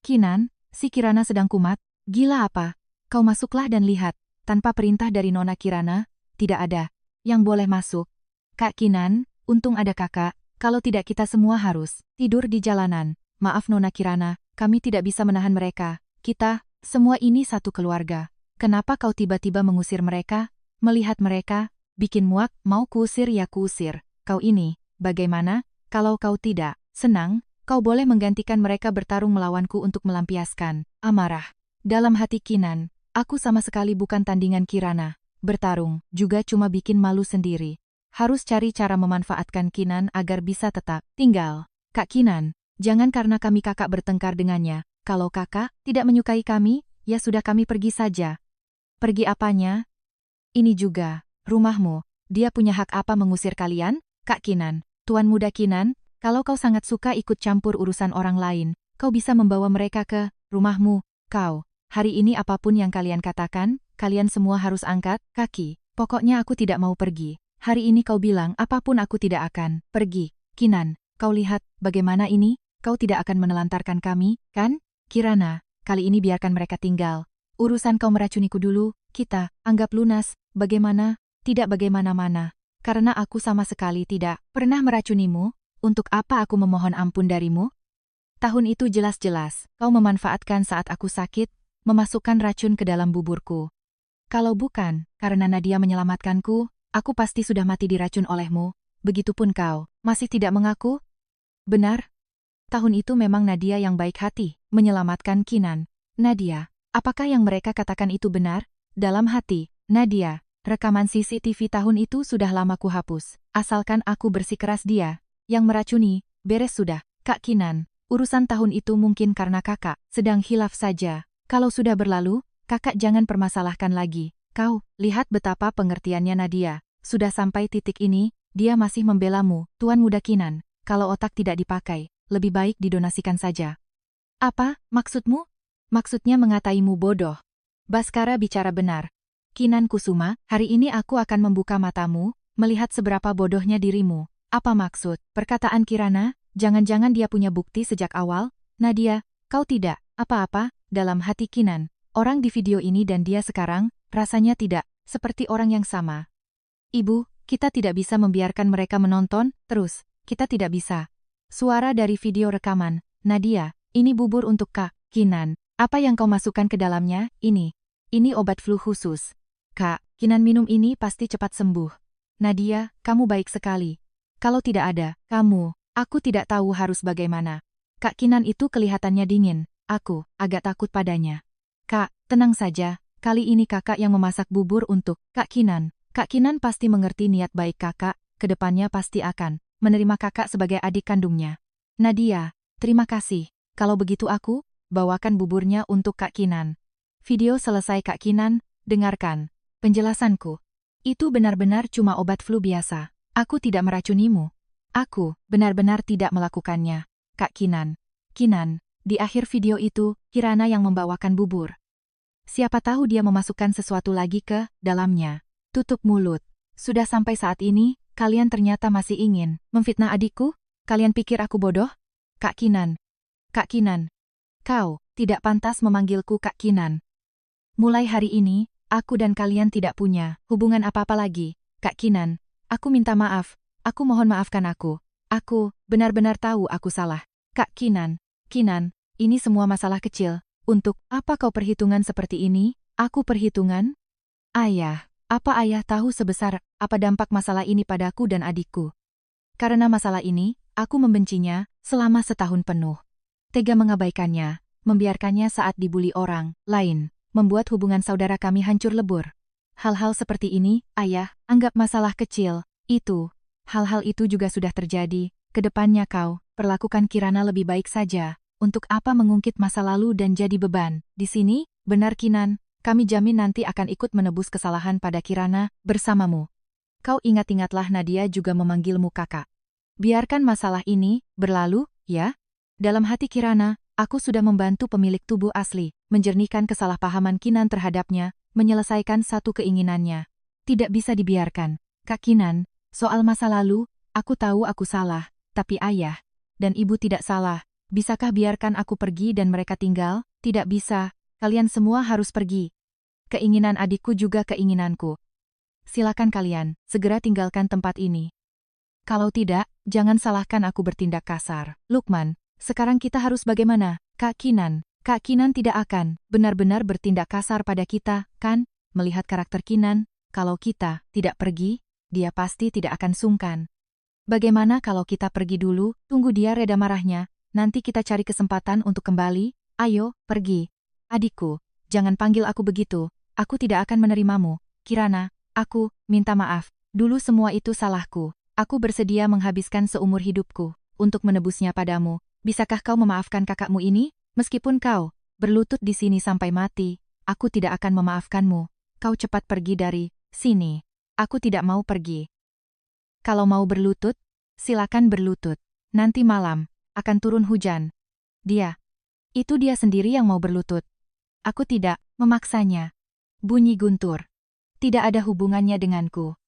Kinan, si Kirana sedang kumat. Gila apa? Kau masuklah dan lihat. Tanpa perintah dari Nona Kirana, tidak ada yang boleh masuk. Kak Kinan, untung ada kakak, kalau tidak kita semua harus tidur di jalanan. Maaf Nona Kirana, kami tidak bisa menahan mereka. Kita, semua ini satu keluarga. Kenapa kau tiba-tiba mengusir mereka? Melihat mereka, bikin muak, mau kuusir ya kuusir. Kau ini, bagaimana? Kalau kau tidak senang, kau boleh menggantikan mereka bertarung melawanku untuk melampiaskan amarah. Dalam hati Kinan, aku sama sekali bukan tandingan Kirana. Bertarung juga cuma bikin malu sendiri. Harus cari cara memanfaatkan Kinan agar bisa tetap tinggal. Kak Kinan, jangan karena kami kakak bertengkar dengannya. Kalau kakak tidak menyukai kami, ya sudah kami pergi saja. Pergi apanya? Ini juga rumahmu. Dia punya hak apa mengusir kalian? Kak Kinan, Tuan Muda Kinan, kalau kau sangat suka ikut campur urusan orang lain, kau bisa membawa mereka ke rumahmu. Kau, hari ini apapun yang kalian katakan, kalian semua harus angkat kaki. Pokoknya aku tidak mau pergi. Hari ini kau bilang apapun aku tidak akan pergi. Kinan, kau lihat bagaimana ini? Kau tidak akan menelantarkan kami, kan? Kirana, kali ini biarkan mereka tinggal. Urusan kau meracuniku dulu, kita anggap lunas. Bagaimana? Tidak bagaimana-mana. Karena aku sama sekali tidak pernah meracunimu, untuk apa aku memohon ampun darimu? Tahun itu jelas-jelas, kau memanfaatkan saat aku sakit, memasukkan racun ke dalam buburku. Kalau bukan, karena Nadia menyelamatkanku, aku pasti sudah mati diracun olehmu. Begitupun kau, masih tidak mengaku? Benar? Tahun itu memang Nadia yang baik hati, menyelamatkan Kinan. Nadia, Apakah yang mereka katakan itu benar? Dalam hati, Nadia, rekaman CCTV tahun itu sudah lama kuhapus. Asalkan aku bersikeras dia. Yang meracuni, beres sudah. Kak Kinan, urusan tahun itu mungkin karena kakak sedang hilaf saja. Kalau sudah berlalu, kakak jangan permasalahkan lagi. Kau, lihat betapa pengertiannya Nadia. Sudah sampai titik ini, dia masih membelamu, Tuan Muda Kinan. Kalau otak tidak dipakai, lebih baik didonasikan saja. Apa, maksudmu? Maksudnya mengataimu bodoh. Baskara bicara benar. Kinan Kusuma, hari ini aku akan membuka matamu, melihat seberapa bodohnya dirimu. Apa maksud? Perkataan Kirana, jangan-jangan dia punya bukti sejak awal? Nadia, kau tidak, apa-apa, dalam hati Kinan. Orang di video ini dan dia sekarang, rasanya tidak, seperti orang yang sama. Ibu, kita tidak bisa membiarkan mereka menonton, terus, kita tidak bisa. Suara dari video rekaman, Nadia, ini bubur untuk Kak, Kinan. Apa yang kau masukkan ke dalamnya? Ini obat flu khusus. Kak, Kinan minum ini pasti cepat sembuh. Nadia, kamu baik sekali. Kalau tidak ada, aku tidak tahu harus bagaimana. Kak Kinan itu kelihatannya dingin, aku agak takut padanya. Kak, tenang saja, kali ini kakak yang memasak bubur untuk Kak Kinan. Kak Kinan pasti mengerti niat baik kakak, kedepannya pasti akan menerima kakak sebagai adik kandungnya. Nadia, terima kasih. Kalau begitu aku, bawakan buburnya untuk Kak Kinan. Video selesai Kak Kinan, dengarkan penjelasanku. Itu benar-benar cuma obat flu biasa. Aku tidak meracunimu. Aku benar-benar tidak melakukannya. Kak Kinan. Kinan, di akhir video itu, Kirana yang membawakan bubur. Siapa tahu dia memasukkan sesuatu lagi ke dalamnya. Tutup mulut. Sudah sampai saat ini, kalian ternyata masih ingin memfitnah adikku? Kalian pikir aku bodoh? Kak Kinan. Kak Kinan. Kau tidak pantas memanggilku Kak Kinan. Mulai hari ini, aku dan kalian tidak punya hubungan apa-apa lagi. Kak Kinan, aku minta maaf. Aku mohon maafkan aku. Aku benar-benar tahu aku salah. Kak Kinan. Kinan, ini semua masalah kecil. Untuk apa kau perhitungan seperti ini? Aku perhitungan? Ayah, apa ayah tahu sebesar apa dampak masalah ini padaku dan adikku? Karena masalah ini, aku membencinya selama setahun penuh. Tega mengabaikannya, membiarkannya saat dibuli orang lain, membuat hubungan saudara kami hancur lebur. Hal-hal seperti ini, ayah, anggap masalah kecil. Hal-hal itu juga sudah terjadi. Kedepannya kau perlakukan Kirana lebih baik saja. Untuk apa mengungkit masa lalu dan jadi beban? Di sini, benar Kinan, kami jamin nanti akan ikut menebus kesalahan pada Kirana bersamamu. Kau ingat-ingatlah Nadia juga memanggilmu kakak. Biarkan masalah ini berlalu, ya? Dalam hati Kirana, aku sudah membantu pemilik tubuh asli, menjernihkan kesalahpahaman Kinan terhadapnya, menyelesaikan satu keinginannya. Tidak bisa dibiarkan. Kak Kinan, soal masa lalu, aku tahu aku salah, tapi ayah dan ibu tidak salah. Bisakah biarkan aku pergi dan mereka tinggal? Tidak bisa, kalian semua harus pergi. Keinginan adikku juga keinginanku. Silakan kalian, segera tinggalkan tempat ini. Kalau tidak, jangan salahkan aku bertindak kasar. Lukman, sekarang kita harus bagaimana? Kak Kinan tidak akan benar-benar bertindak kasar pada kita, kan? Melihat karakter Kinan, kalau kita tidak pergi, dia pasti tidak akan sungkan. Bagaimana kalau kita pergi dulu, tunggu dia reda marahnya, nanti kita cari kesempatan untuk kembali? Ayo, pergi. Adikku, jangan panggil aku begitu, aku tidak akan menerimamu. Kirana, aku minta maaf, dulu semua itu salahku. Aku bersedia menghabiskan seumur hidupku untuk menebusnya padamu. Bisakah kau memaafkan kakakmu ini? Meskipun kau berlutut di sini sampai mati, aku tidak akan memaafkanmu. Kau cepat pergi dari sini. Aku tidak mau pergi. Kalau mau berlutut, silakan berlutut. Nanti malam akan turun hujan. Itu dia sendiri yang mau berlutut. Aku tidak memaksanya. Bunyi guntur. Tidak ada hubungannya denganku.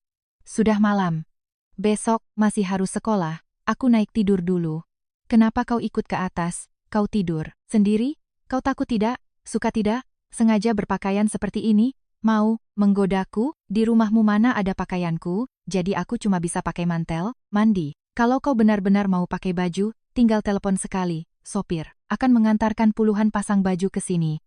Sudah malam. Besok masih harus sekolah. Aku naik tidur dulu. Kenapa kau ikut ke atas? Kau tidur sendiri? Kau takut tidak? Suka tidak? Sengaja berpakaian seperti ini? Mau menggodaku? Di rumahmu mana ada pakaianku? Jadi aku cuma bisa pakai mantel, mandi. Kalau kau benar-benar mau pakai baju, tinggal telepon sekali. Sopir akan mengantarkan puluhan pasang baju ke sini.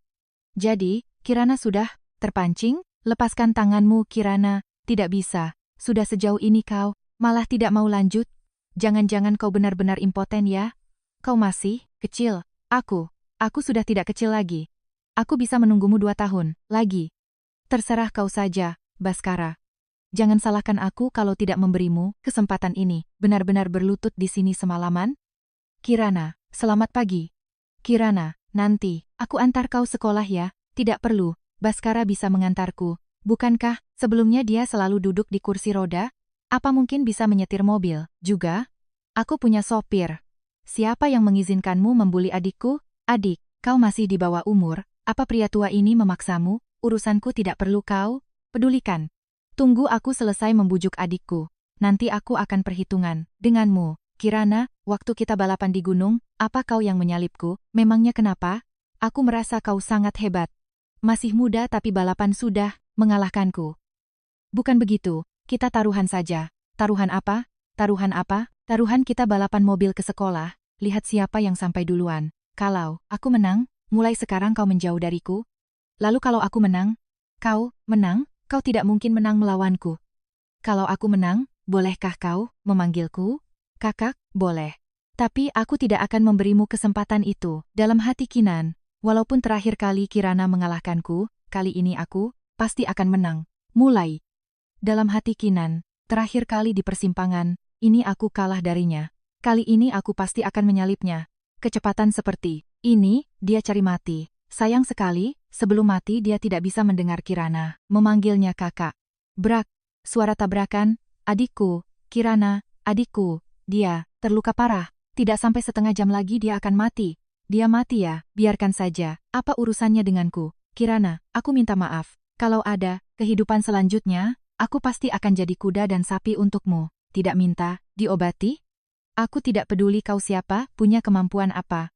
Jadi, Kirana sudah terpancing? Lepaskan tanganmu, Kirana. Tidak bisa. Sudah sejauh ini kau malah tidak mau lanjut. Jangan-jangan kau benar-benar impoten ya? Kau masih kecil. Aku sudah tidak kecil lagi. Aku bisa menunggumu 2 tahun lagi. Terserah kau saja, Baskara. Jangan salahkan aku kalau tidak memberimu kesempatan ini. Benar-benar berlutut di sini semalaman? Kirana, selamat pagi. Kirana, nanti, aku antar kau sekolah ya. Tidak perlu, Baskara bisa mengantarku. Bukankah, sebelumnya dia selalu duduk di kursi roda? Apa mungkin bisa menyetir mobil, juga? Aku punya sopir. Siapa yang mengizinkanmu membuli adikku? Adik, kau masih di bawah umur, apa pria tua ini memaksamu? Urusanku tidak perlu kau pedulikan. Tunggu aku selesai membujuk adikku. Nanti aku akan perhitungan denganmu. Kirana, waktu kita balapan di gunung, apa kau yang menyalipku? Memangnya kenapa? Aku merasa kau sangat hebat. Masih muda tapi balapan sudah mengalahkanku. Bukan begitu, kita taruhan saja. Taruhan apa? Taruhan apa? Taruhan kita balapan mobil ke sekolah. Lihat siapa yang sampai duluan. Kalau aku menang, mulai sekarang kau menjauh dariku. Lalu kalau aku menang? Kau menang? Kau tidak mungkin menang melawanku. Kalau aku menang, bolehkah kau memanggilku? Kakak, boleh. Tapi aku tidak akan memberimu kesempatan itu. Dalam hati Kinan, walaupun terakhir kali Kirana mengalahkanku, kali ini aku pasti akan menang. Mulai. Dalam hati Kinan, terakhir kali di persimpangan, ini aku kalah darinya. Kali ini aku pasti akan menyalipnya. Kecepatan seperti ini, dia cari mati. Sayang sekali, sebelum mati dia tidak bisa mendengar Kirana memanggilnya kakak. Brak, suara tabrakan, adikku, Kirana, adikku, dia terluka parah. Tidak sampai setengah jam lagi dia akan mati. Dia mati ya, biarkan saja. Apa urusannya denganku? Kirana, aku minta maaf. Kalau ada kehidupan selanjutnya, aku pasti akan jadi kuda dan sapi untukmu. Tidak minta diobati? Aku tidak peduli kau siapa, punya kemampuan apa.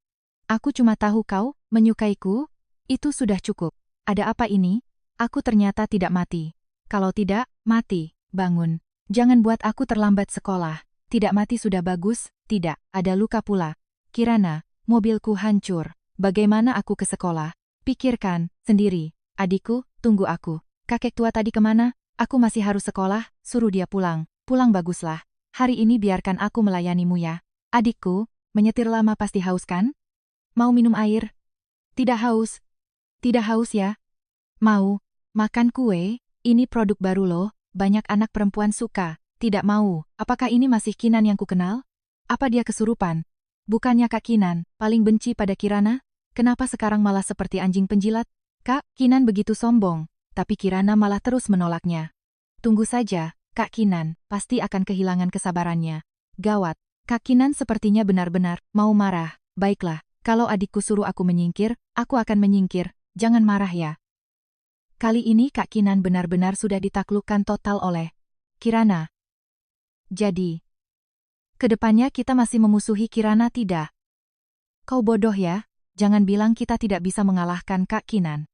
Aku cuma tahu kau menyukaiku, itu sudah cukup. Ada apa ini? Aku ternyata tidak mati. Kalau tidak, mati, bangun. Jangan buat aku terlambat sekolah. Tidak mati sudah bagus, tidak, ada luka pula. Kirana, mobilku hancur. Bagaimana aku ke sekolah? Pikirkan sendiri. Adikku, tunggu aku. Kakek tua tadi kemana? Aku masih harus sekolah, suruh dia pulang. Pulang baguslah. Hari ini biarkan aku melayanimu ya. Adikku, menyetir lama pasti haus kan? Mau minum air? Tidak haus. Tidak haus ya? Mau. Makan kue? Ini produk baru loh, banyak anak perempuan suka. Tidak mau. Apakah ini masih Kinan yang kukenal? Apa dia kesurupan? Bukannya Kak Kinan paling benci pada Kirana? Kenapa sekarang malah seperti anjing penjilat? Kak, Kinan begitu sombong, tapi Kirana malah terus menolaknya. Tunggu saja, Kak Kinan pasti akan kehilangan kesabarannya. Gawat, Kak Kinan sepertinya benar-benar mau marah. Baiklah, kalau adikku suruh aku menyingkir, aku akan menyingkir. Jangan marah ya. Kali ini Kak Kinan benar-benar sudah ditaklukkan total oleh Kirana. Jadi, kedepannya kita masih memusuhi Kirana tidak? Kau bodoh ya, jangan bilang kita tidak bisa mengalahkan Kak Kinan.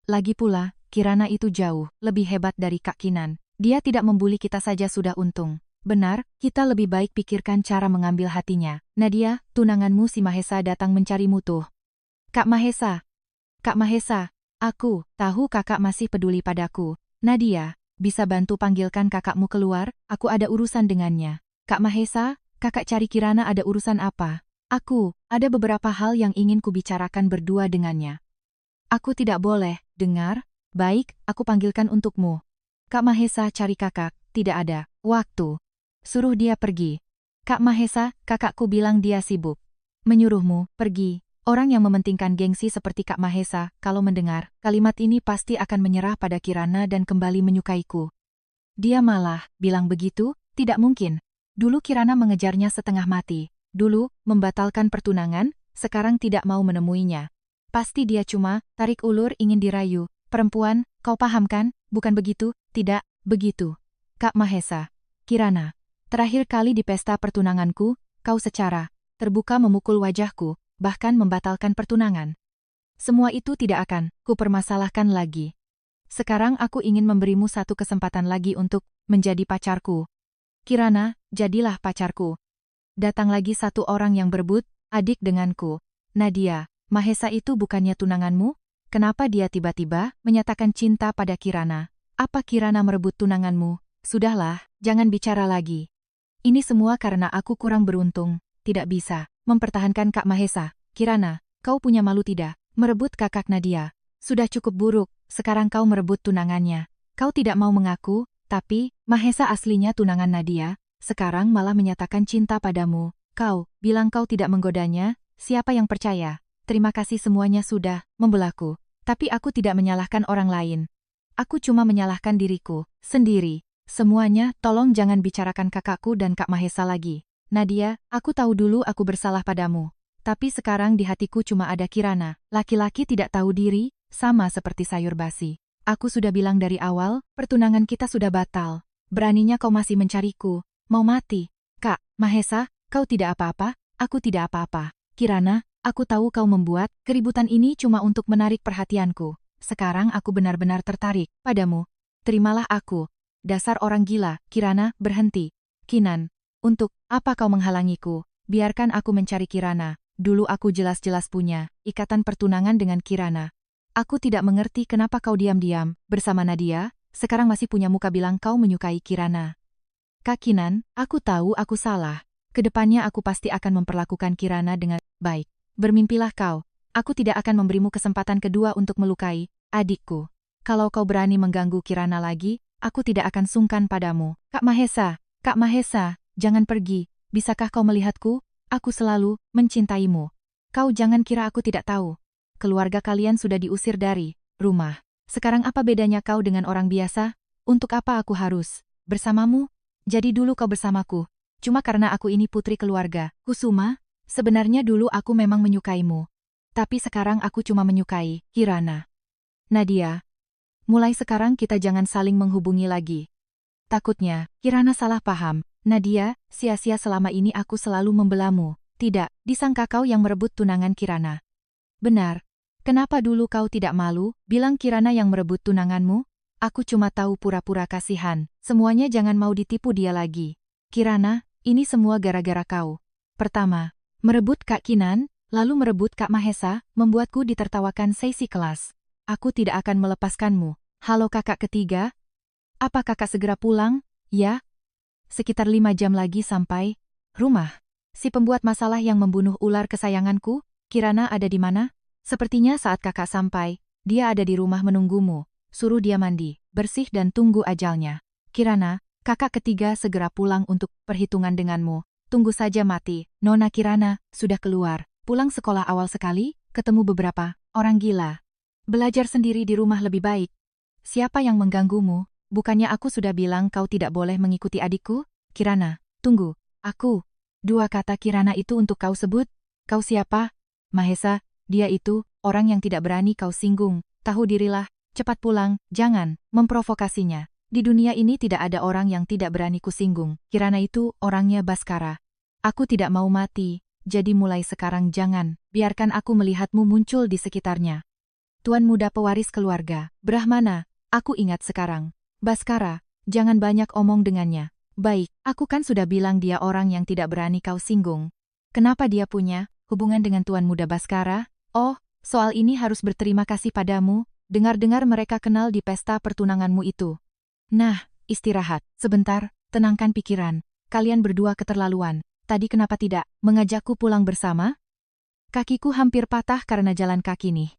Lagi pula, Kirana itu jauh lebih hebat dari Kak Kinan. Dia tidak membuli kita saja sudah untung. Benar, kita lebih baik pikirkan cara mengambil hatinya. Nadia, tunanganmu si Mahesa datang mencarimu tuh. Kak Mahesa. Kak Mahesa, aku tahu kakak masih peduli padaku. Nadia, bisa bantu panggilkan kakakmu keluar, aku ada urusan dengannya. Kak Mahesa, kakak cari Kirana ada urusan apa? Aku, ada beberapa hal yang ingin kubicarakan berdua dengannya. Aku tidak boleh dengar? Baik, aku panggilkan untukmu. Kak Mahesa cari kakak, tidak ada waktu. Suruh dia pergi. Kak Mahesa, kakakku bilang dia sibuk. Menyuruhmu pergi. Orang yang mementingkan gengsi seperti Kak Mahesa, kalau mendengar kalimat ini pasti akan menyerah pada Kirana dan kembali menyukaiku. Dia malah bilang begitu, tidak mungkin. Dulu Kirana mengejarnya setengah mati. Dulu, membatalkan pertunangan, sekarang tidak mau menemuinya. Pasti dia cuma tarik ulur ingin dirayu. Perempuan, kau paham kan? Bukan begitu? Tidak, begitu. Kak Mahesa. Kirana. Terakhir kali di pesta pertunanganku, kau secara terbuka memukul wajahku, bahkan membatalkan pertunangan. Semua itu tidak akan kupermasalahkan lagi. Sekarang aku ingin memberimu satu kesempatan lagi untuk menjadi pacarku. Kirana, jadilah pacarku. Datang lagi satu orang yang berebut, adik denganku. Nadia, Mahesa itu bukannya tunanganmu? Kenapa dia tiba-tiba menyatakan cinta pada Kirana? Apa Kirana merebut tunanganmu? Sudahlah, jangan bicara lagi. Ini semua karena aku kurang beruntung, tidak bisa mempertahankan Kak Mahesa. Kirana, kau punya malu tidak? Merebut kakak Nadia. Sudah cukup buruk, sekarang kau merebut tunangannya. Kau tidak mau mengaku, tapi Mahesa aslinya tunangan Nadia, sekarang malah menyatakan cinta padamu. Kau bilang kau tidak menggodanya, siapa yang percaya? Terima kasih semuanya sudah membelaku. Tapi aku tidak menyalahkan orang lain. Aku cuma menyalahkan diriku sendiri. Semuanya, tolong jangan bicarakan kakakku dan Kak Mahesa lagi. Nadia, aku tahu dulu aku bersalah padamu. Tapi sekarang di hatiku cuma ada Kirana. Laki-laki tidak tahu diri, sama seperti sayur basi. Aku sudah bilang dari awal, pertunangan kita sudah batal. Beraninya kau masih mencariku. Mau mati. Kak Mahesa, kau tidak apa-apa, aku tidak apa-apa. Kirana, aku tahu kau membuat keributan ini cuma untuk menarik perhatianku. Sekarang aku benar-benar tertarik padamu. Terimalah aku. Dasar orang gila. Kirana, berhenti. Kinan, untuk apa kau menghalangiku? Biarkan aku mencari Kirana. Dulu aku jelas-jelas punya ikatan pertunangan dengan Kirana. Aku tidak mengerti kenapa kau diam-diam bersama Nadia, sekarang masih punya muka bilang kau menyukai Kirana. Kak Kinan, aku tahu aku salah. Kedepannya aku pasti akan memperlakukan Kirana dengan baik. Bermimpilah kau. Aku tidak akan memberimu kesempatan kedua untuk melukai adikku. Kalau kau berani mengganggu Kirana lagi, aku tidak akan sungkan padamu. Kak Mahesa, jangan pergi. Bisakah kau melihatku? Aku selalu mencintaimu. Kau jangan kira aku tidak tahu. Keluarga kalian sudah diusir dari rumah. Sekarang apa bedanya kau dengan orang biasa? Untuk apa aku harus bersamamu? Jadi dulu kau bersamaku. Cuma karena aku ini putri keluarga Kusuma, sebenarnya dulu aku memang menyukaimu. Tapi sekarang aku cuma menyukai Kirana. Nadia, mulai sekarang kita jangan saling menghubungi lagi. Takutnya, Kirana salah paham. Nadia, sia-sia selama ini aku selalu membelamu. Tidak, disangka kau yang merebut tunangan Kirana. Benar. Kenapa dulu kau tidak malu, bilang Kirana yang merebut tunanganmu? Aku cuma tahu pura-pura kasihan. Semuanya jangan mau ditipu dia lagi. Kirana, ini semua gara-gara kau. Pertama, merebut Kak Kinan, lalu merebut Kak Mahesa, membuatku ditertawakan sesi kelas. Aku tidak akan melepaskanmu. Halo kakak ketiga. Apa kakak segera pulang? Ya. Sekitar 5 jam lagi sampai rumah. Si pembuat masalah yang membunuh ular kesayanganku, Kirana ada di mana? Sepertinya saat kakak sampai, dia ada di rumah menunggumu. Suruh dia mandi, bersih dan tunggu ajalnya. Kirana, kakak ketiga segera pulang untuk perhitungan denganmu. Tunggu saja mati. Nona Kirana sudah keluar. Pulang sekolah awal sekali, ketemu beberapa orang gila. Belajar sendiri di rumah lebih baik. Siapa yang mengganggumu? Bukannya aku sudah bilang kau tidak boleh mengikuti adikku? Kirana, tunggu. Aku. 2 kata Kirana itu untuk kau sebut? Kau siapa? Mahesa, dia itu, orang yang tidak berani kau singgung. Tahu dirilah, cepat pulang, jangan memprovokasinya. Di dunia ini tidak ada orang yang tidak berani kusinggung. Kirana itu orangnya Baskara. Aku tidak mau mati, jadi mulai sekarang jangan biarkan aku melihatmu muncul di sekitarnya. Tuan muda pewaris keluarga, Brahmana, aku ingat sekarang. Baskara, jangan banyak omong dengannya. Baik, aku kan sudah bilang dia orang yang tidak berani kau singgung. Kenapa dia punya hubungan dengan Tuan muda Baskara? Oh, soal ini harus berterima kasih padamu. Dengar-dengar mereka kenal di pesta pertunanganmu itu. Nah, istirahat. Sebentar, tenangkan pikiran. Kalian berdua keterlaluan. Tadi kenapa tidak mengajakku pulang bersama? Kakiku hampir patah karena jalan kaki nih.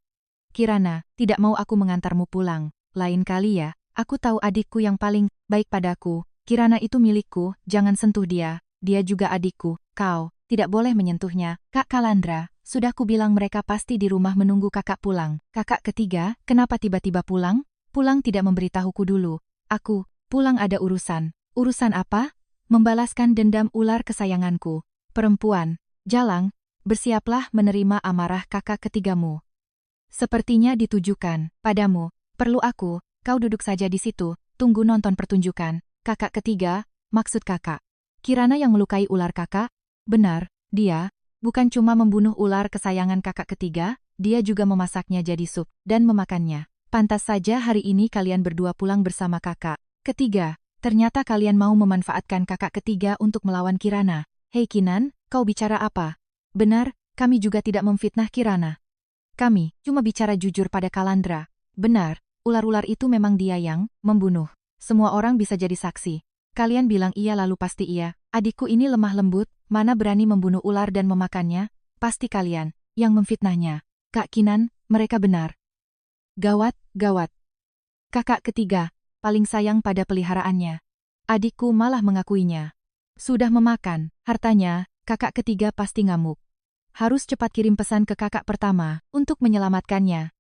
Kirana, tidak mau aku mengantarmu pulang. Lain kali ya, aku tahu adikku yang paling baik padaku. Kirana itu milikku, jangan sentuh dia. Dia juga adikku. Kau tidak boleh menyentuhnya. Kak Kalandra, sudah kubilang mereka pasti di rumah menunggu kakak pulang. Kakak ketiga, kenapa tiba-tiba pulang? Pulang tidak memberitahuku dulu. Aku, pulang ada urusan. Urusan apa? Membalaskan dendam ular kesayanganku. Perempuan, Jalang, bersiaplah menerima amarah kakak ketigamu. Sepertinya ditujukan padamu. Perlu aku, kau duduk saja di situ, tunggu nonton pertunjukan. Kakak ketiga, maksud kakak. Kirana yang melukai ular kakak? Benar, dia bukan cuma membunuh ular kesayangan kakak ketiga, dia juga memasaknya jadi sup dan memakannya. Pantas saja hari ini kalian berdua pulang bersama kakak ketiga. Ternyata kalian mau memanfaatkan kakak ketiga untuk melawan Kirana. Hei Kinan, kau bicara apa? Benar, kami juga tidak memfitnah Kirana. Kami cuma bicara jujur pada Kalandra. Benar, ular-ular itu memang dia yang membunuh. Semua orang bisa jadi saksi. Kalian bilang iya lalu pasti iya. Adikku ini lemah lembut, mana berani membunuh ular dan memakannya? Pasti kalian yang memfitnahnya. Kak Kinan, mereka benar. Gawat, gawat. Kakak ketiga, paling sayang pada peliharaannya. Adikku malah mengakuinya. Sudah memakan hartanya, kakak ketiga pasti ngamuk. Harus cepat kirim pesan ke kakak pertama untuk menyelamatkannya.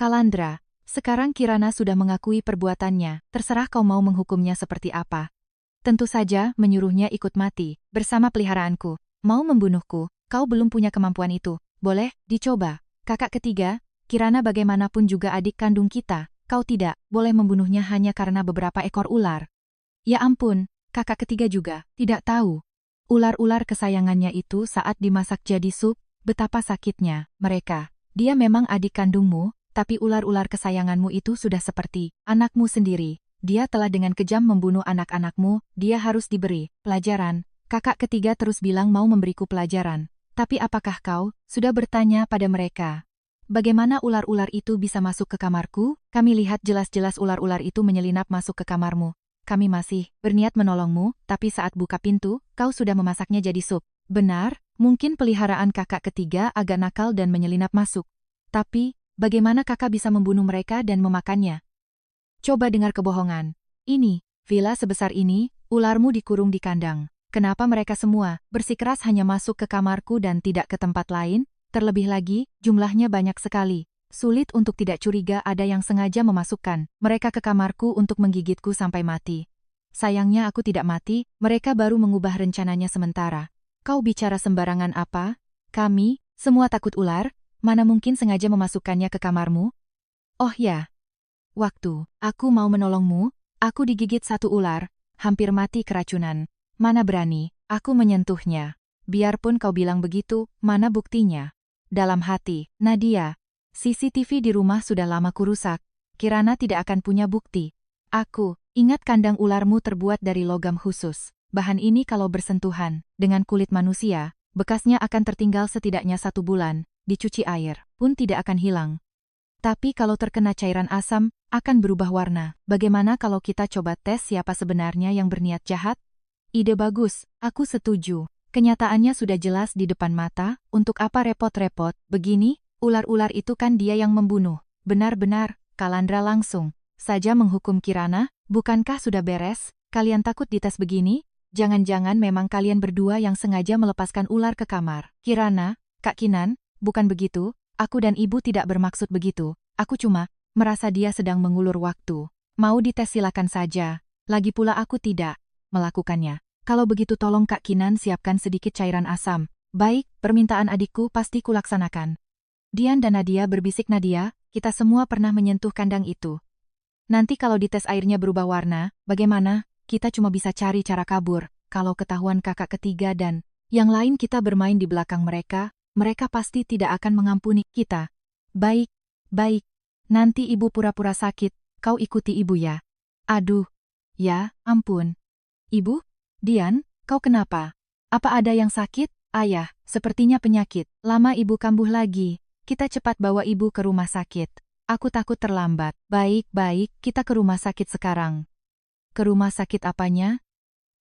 Kalandra, sekarang Kirana sudah mengakui perbuatannya, terserah kau mau menghukumnya seperti apa. Tentu saja menyuruhnya ikut mati, bersama peliharaanku. Mau membunuhku, kau belum punya kemampuan itu. Boleh, dicoba. Kakak ketiga, Kirana bagaimanapun juga adik kandung kita, kau tidak boleh membunuhnya hanya karena beberapa ekor ular. Ya ampun, kakak ketiga juga tidak tahu. Ular-ular kesayangannya itu saat dimasak jadi sup, betapa sakitnya mereka. Dia memang adik kandungmu, tapi ular-ular kesayanganmu itu sudah seperti anakmu sendiri. Dia telah dengan kejam membunuh anak-anakmu, dia harus diberi pelajaran. Kakak ketiga terus bilang mau memberiku pelajaran. Tapi apakah kau sudah bertanya pada mereka? Bagaimana ular-ular itu bisa masuk ke kamarku? Kami lihat jelas-jelas ular-ular itu menyelinap masuk ke kamarmu. Kami masih berniat menolongmu, tapi saat buka pintu, kau sudah memasaknya jadi sup. Benar, mungkin peliharaan kakak ketiga agak nakal dan menyelinap masuk. Tapi, bagaimana kakak bisa membunuh mereka dan memakannya? Coba dengar kebohongan. Ini, villa sebesar ini, ularmu dikurung di kandang. Kenapa mereka semua bersikeras hanya masuk ke kamarku dan tidak ke tempat lain? Terlebih lagi, jumlahnya banyak sekali. Sulit untuk tidak curiga ada yang sengaja memasukkan mereka ke kamarku untuk menggigitku sampai mati. Sayangnya aku tidak mati, mereka baru mengubah rencananya sementara. Kau bicara sembarangan apa? Kami, semua takut ular? Mana mungkin sengaja memasukkannya ke kamarmu? Oh ya. Waktu aku mau menolongmu, aku digigit satu ular, hampir mati keracunan. Mana berani aku menyentuhnya. Biarpun kau bilang begitu, mana buktinya? Dalam hati, Nadia, CCTV di rumah sudah lama kurusak. Kirana tidak akan punya bukti. Aku ingat kandang ularmu terbuat dari logam khusus. Bahan ini kalau bersentuhan dengan kulit manusia, bekasnya akan tertinggal setidaknya 1 bulan, dicuci air pun tidak akan hilang. Tapi kalau terkena cairan asam, akan berubah warna. Bagaimana kalau kita coba tes siapa sebenarnya yang berniat jahat? Ide bagus, aku setuju. Kenyataannya sudah jelas di depan mata, untuk apa repot-repot? Begini, ular-ular itu kan dia yang membunuh. Benar-benar, Kalandra langsung saja menghukum Kirana, bukankah sudah beres? Kalian takut dites begini? Jangan-jangan memang kalian berdua yang sengaja melepaskan ular ke kamar. Kirana, Kak Kinan, bukan begitu, aku dan ibu tidak bermaksud begitu. Aku cuma merasa dia sedang mengulur waktu. Mau dites silakan saja. Lagi pula aku tidak melakukannya. Kalau begitu tolong Kak Kinan siapkan sedikit cairan asam. Baik, permintaan adikku pasti kulaksanakan. Dian dan Nadia berbisik. Nadia, kita semua pernah menyentuh kandang itu. Nanti kalau dites airnya berubah warna, bagaimana? Kita cuma bisa cari cara kabur. Kalau ketahuan kakak ketiga dan yang lain kita bermain di belakang mereka, mereka pasti tidak akan mengampuni kita. Baik, baik. Nanti ibu pura-pura sakit, kau ikuti ibu ya. Aduh, ya, ampun. Ibu? Dian, kau kenapa? Apa ada yang sakit? Ayah, sepertinya penyakit. Lama ibu kambuh lagi. Kita cepat bawa ibu ke rumah sakit. Aku takut terlambat. Baik-baik, kita ke rumah sakit sekarang. Ke rumah sakit apanya?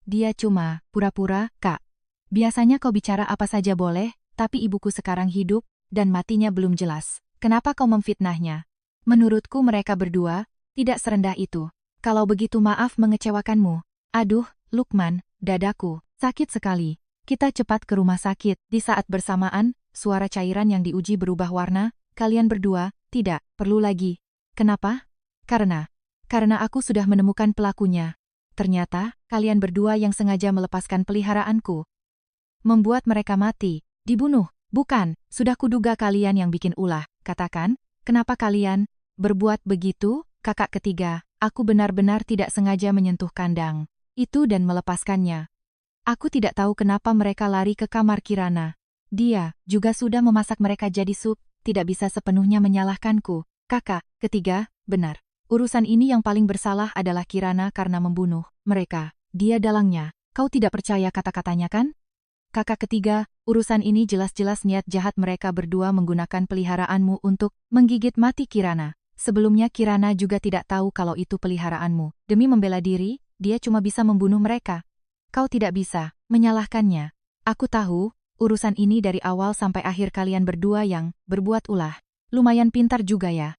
Dia cuma pura-pura, Kak. Biasanya kau bicara apa saja boleh, tapi ibuku sekarang hidup, dan matinya belum jelas. Kenapa kau memfitnahnya? Menurutku mereka berdua tidak serendah itu. Kalau begitu maaf mengecewakanmu. Aduh, Lukman, dadaku sakit sekali. Kita cepat ke rumah sakit. Di saat bersamaan, suara cairan yang diuji berubah warna. Kalian berdua tidak perlu lagi. Kenapa? Karena aku sudah menemukan pelakunya. Ternyata, kalian berdua yang sengaja melepaskan peliharaanku. Membuat mereka mati. Dibunuh. Bukan, sudah kuduga kalian yang bikin ulah. Katakan, kenapa kalian berbuat begitu? Kakak ketiga, aku benar-benar tidak sengaja menyentuh kandang itu dan melepaskannya. Aku tidak tahu kenapa mereka lari ke kamar Kirana. Dia juga sudah memasak mereka jadi sup, tidak bisa sepenuhnya menyalahkanku. Kakak ketiga, benar. Urusan ini yang paling bersalah adalah Kirana karena membunuh mereka. Dia dalangnya. Kau tidak percaya kata-katanya kan? Kakak ketiga, urusan ini jelas-jelas niat jahat mereka berdua menggunakan peliharaanmu untuk menggigit mati Kirana. Sebelumnya Kirana juga tidak tahu kalau itu peliharaanmu. Demi membela diri, dia cuma bisa membunuh mereka. Kau tidak bisa menyalahkannya. Aku tahu, urusan ini dari awal sampai akhir kalian berdua yang berbuat ulah. Lumayan pintar juga ya.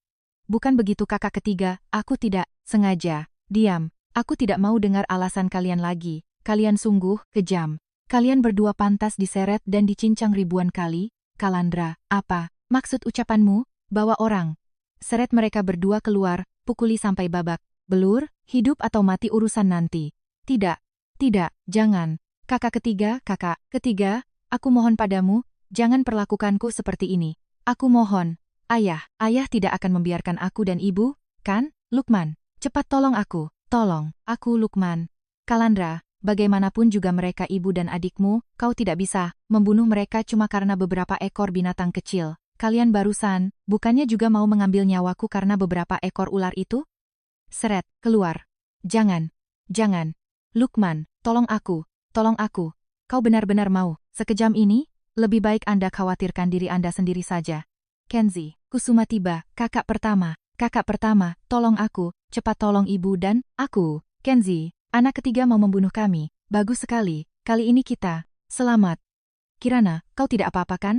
bukan begitu kakak ketiga, aku tidak sengaja. Diam, aku tidak mau dengar alasan kalian lagi. Kalian sungguh kejam. Kalian berdua pantas diseret dan dicincang ribuan kali. Kalandra, apa maksud ucapanmu? Bawa orang. Seret mereka berdua keluar, pukuli sampai babak belur, hidup atau mati urusan nanti. Tidak, jangan. Kakak ketiga, aku mohon padamu, jangan perlakukanku seperti ini. Aku mohon. Ayah tidak akan membiarkan aku dan ibu, kan? Lukman, cepat tolong aku. Tolong, aku Lukman. Kalandra, bagaimanapun juga mereka ibu dan adikmu, kau tidak bisa membunuh mereka cuma karena beberapa ekor binatang kecil. Kalian barusan, bukannya juga mau mengambil nyawaku karena beberapa ekor ular itu? Seret, keluar. Jangan. Lukman, tolong aku. Kau benar-benar mau, sekejam ini? Lebih baik Anda khawatirkan diri Anda sendiri saja. Kenzi, Kusuma tiba, kakak pertama, tolong aku, cepat tolong ibu dan aku. Kenzi, anak ketiga mau membunuh kami. Bagus sekali, kali ini kita selamat. Kirana, kau tidak apa-apa kan?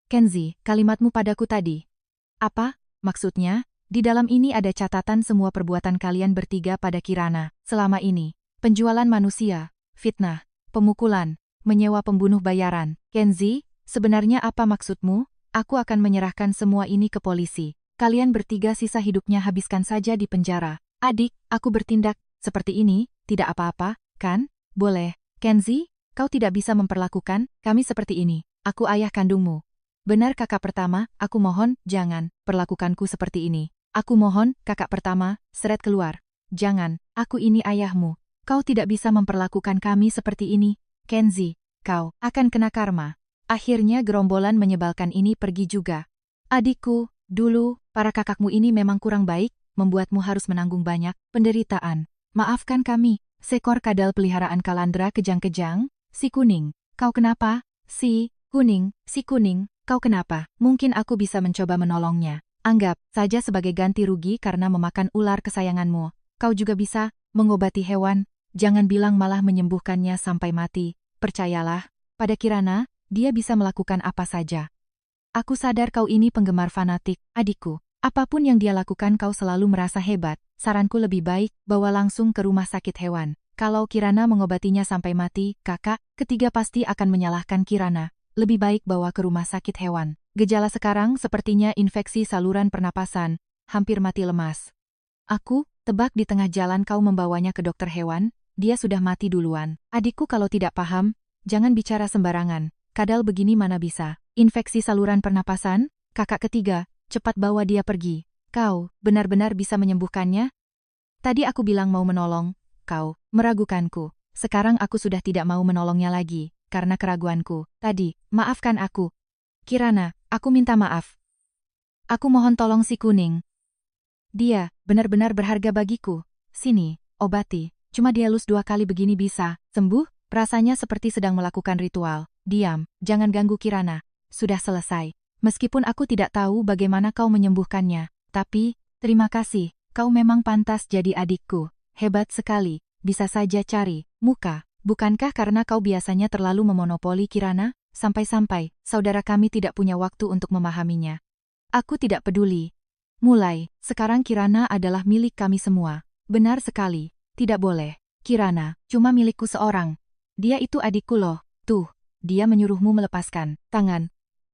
Kenzi, kalimatmu padaku tadi. Apa? Maksudnya, di dalam ini ada catatan semua perbuatan kalian bertiga pada Kirana selama ini. Penjualan manusia, fitnah, pemukulan, menyewa pembunuh bayaran. Kenzi, sebenarnya apa maksudmu? Aku akan menyerahkan semua ini ke polisi. Kalian bertiga sisa hidupnya habiskan saja di penjara. Adik, aku bertindak seperti ini, tidak apa-apa, kan? Boleh. Kenzi, kau tidak bisa memperlakukan kami seperti ini. Aku ayah kandungmu. Benar kakak pertama, aku mohon, jangan perlakukanku seperti ini. Aku mohon, kakak pertama, seret keluar. Jangan, aku ini ayahmu. Kau tidak bisa memperlakukan kami seperti ini. Kenzi, kau akan kena karma. Akhirnya gerombolan menyebalkan ini pergi juga. Adikku, dulu, para kakakmu ini memang kurang baik, membuatmu harus menanggung banyak penderitaan. Maafkan kami. Seekor kadal peliharaan Kalandra kejang-kejang. Si kuning, kau kenapa? Si kuning, kau kenapa? Mungkin aku bisa mencoba menolongnya. Anggap saja sebagai ganti rugi karena memakan ular kesayanganmu. Kau juga bisa mengobati hewan. Jangan bilang malah menyembuhkannya sampai mati. Percayalah, pada Kirana, dia bisa melakukan apa saja. Aku sadar kau ini penggemar fanatik, adikku. Apapun yang dia lakukan kau selalu merasa hebat. Saranku lebih baik, bawa langsung ke rumah sakit hewan. Kalau Kirana mengobatinya sampai mati, kakak ketiga pasti akan menyalahkan Kirana. Lebih baik bawa ke rumah sakit hewan. Gejala sekarang sepertinya infeksi saluran pernapasan, hampir mati lemas. Aku tebak di tengah jalan kau membawanya ke dokter hewan, dia sudah mati duluan. Adikku kalau tidak paham, jangan bicara sembarangan. Kadal begini mana bisa. Infeksi saluran pernapasan? Kakak ketiga, cepat bawa dia pergi. Kau benar-benar bisa menyembuhkannya? Tadi aku bilang mau menolong, kau meragukanku. Sekarang aku sudah tidak mau menolongnya lagi, karena keraguanku. Tadi, maafkan aku. Kirana, aku minta maaf. Aku mohon tolong si kuning. Dia benar-benar berharga bagiku. Sini, obati. Cuma dihalus 2 kali begini bisa sembuh? Rasanya seperti sedang melakukan ritual. Diam, jangan ganggu Kirana. Sudah selesai. Meskipun aku tidak tahu bagaimana kau menyembuhkannya, tapi, terima kasih, kau memang pantas jadi adikku. Hebat sekali, bisa saja cari muka. Bukankah karena kau biasanya terlalu memonopoli Kirana? Sampai-sampai, saudara kami tidak punya waktu untuk memahaminya. Aku tidak peduli. Mulai, sekarang Kirana adalah milik kami semua. Benar sekali, tidak boleh. Kirana, cuma milikku seorang. Dia itu adikku loh. Tuh, dia menyuruhmu melepaskan tangan.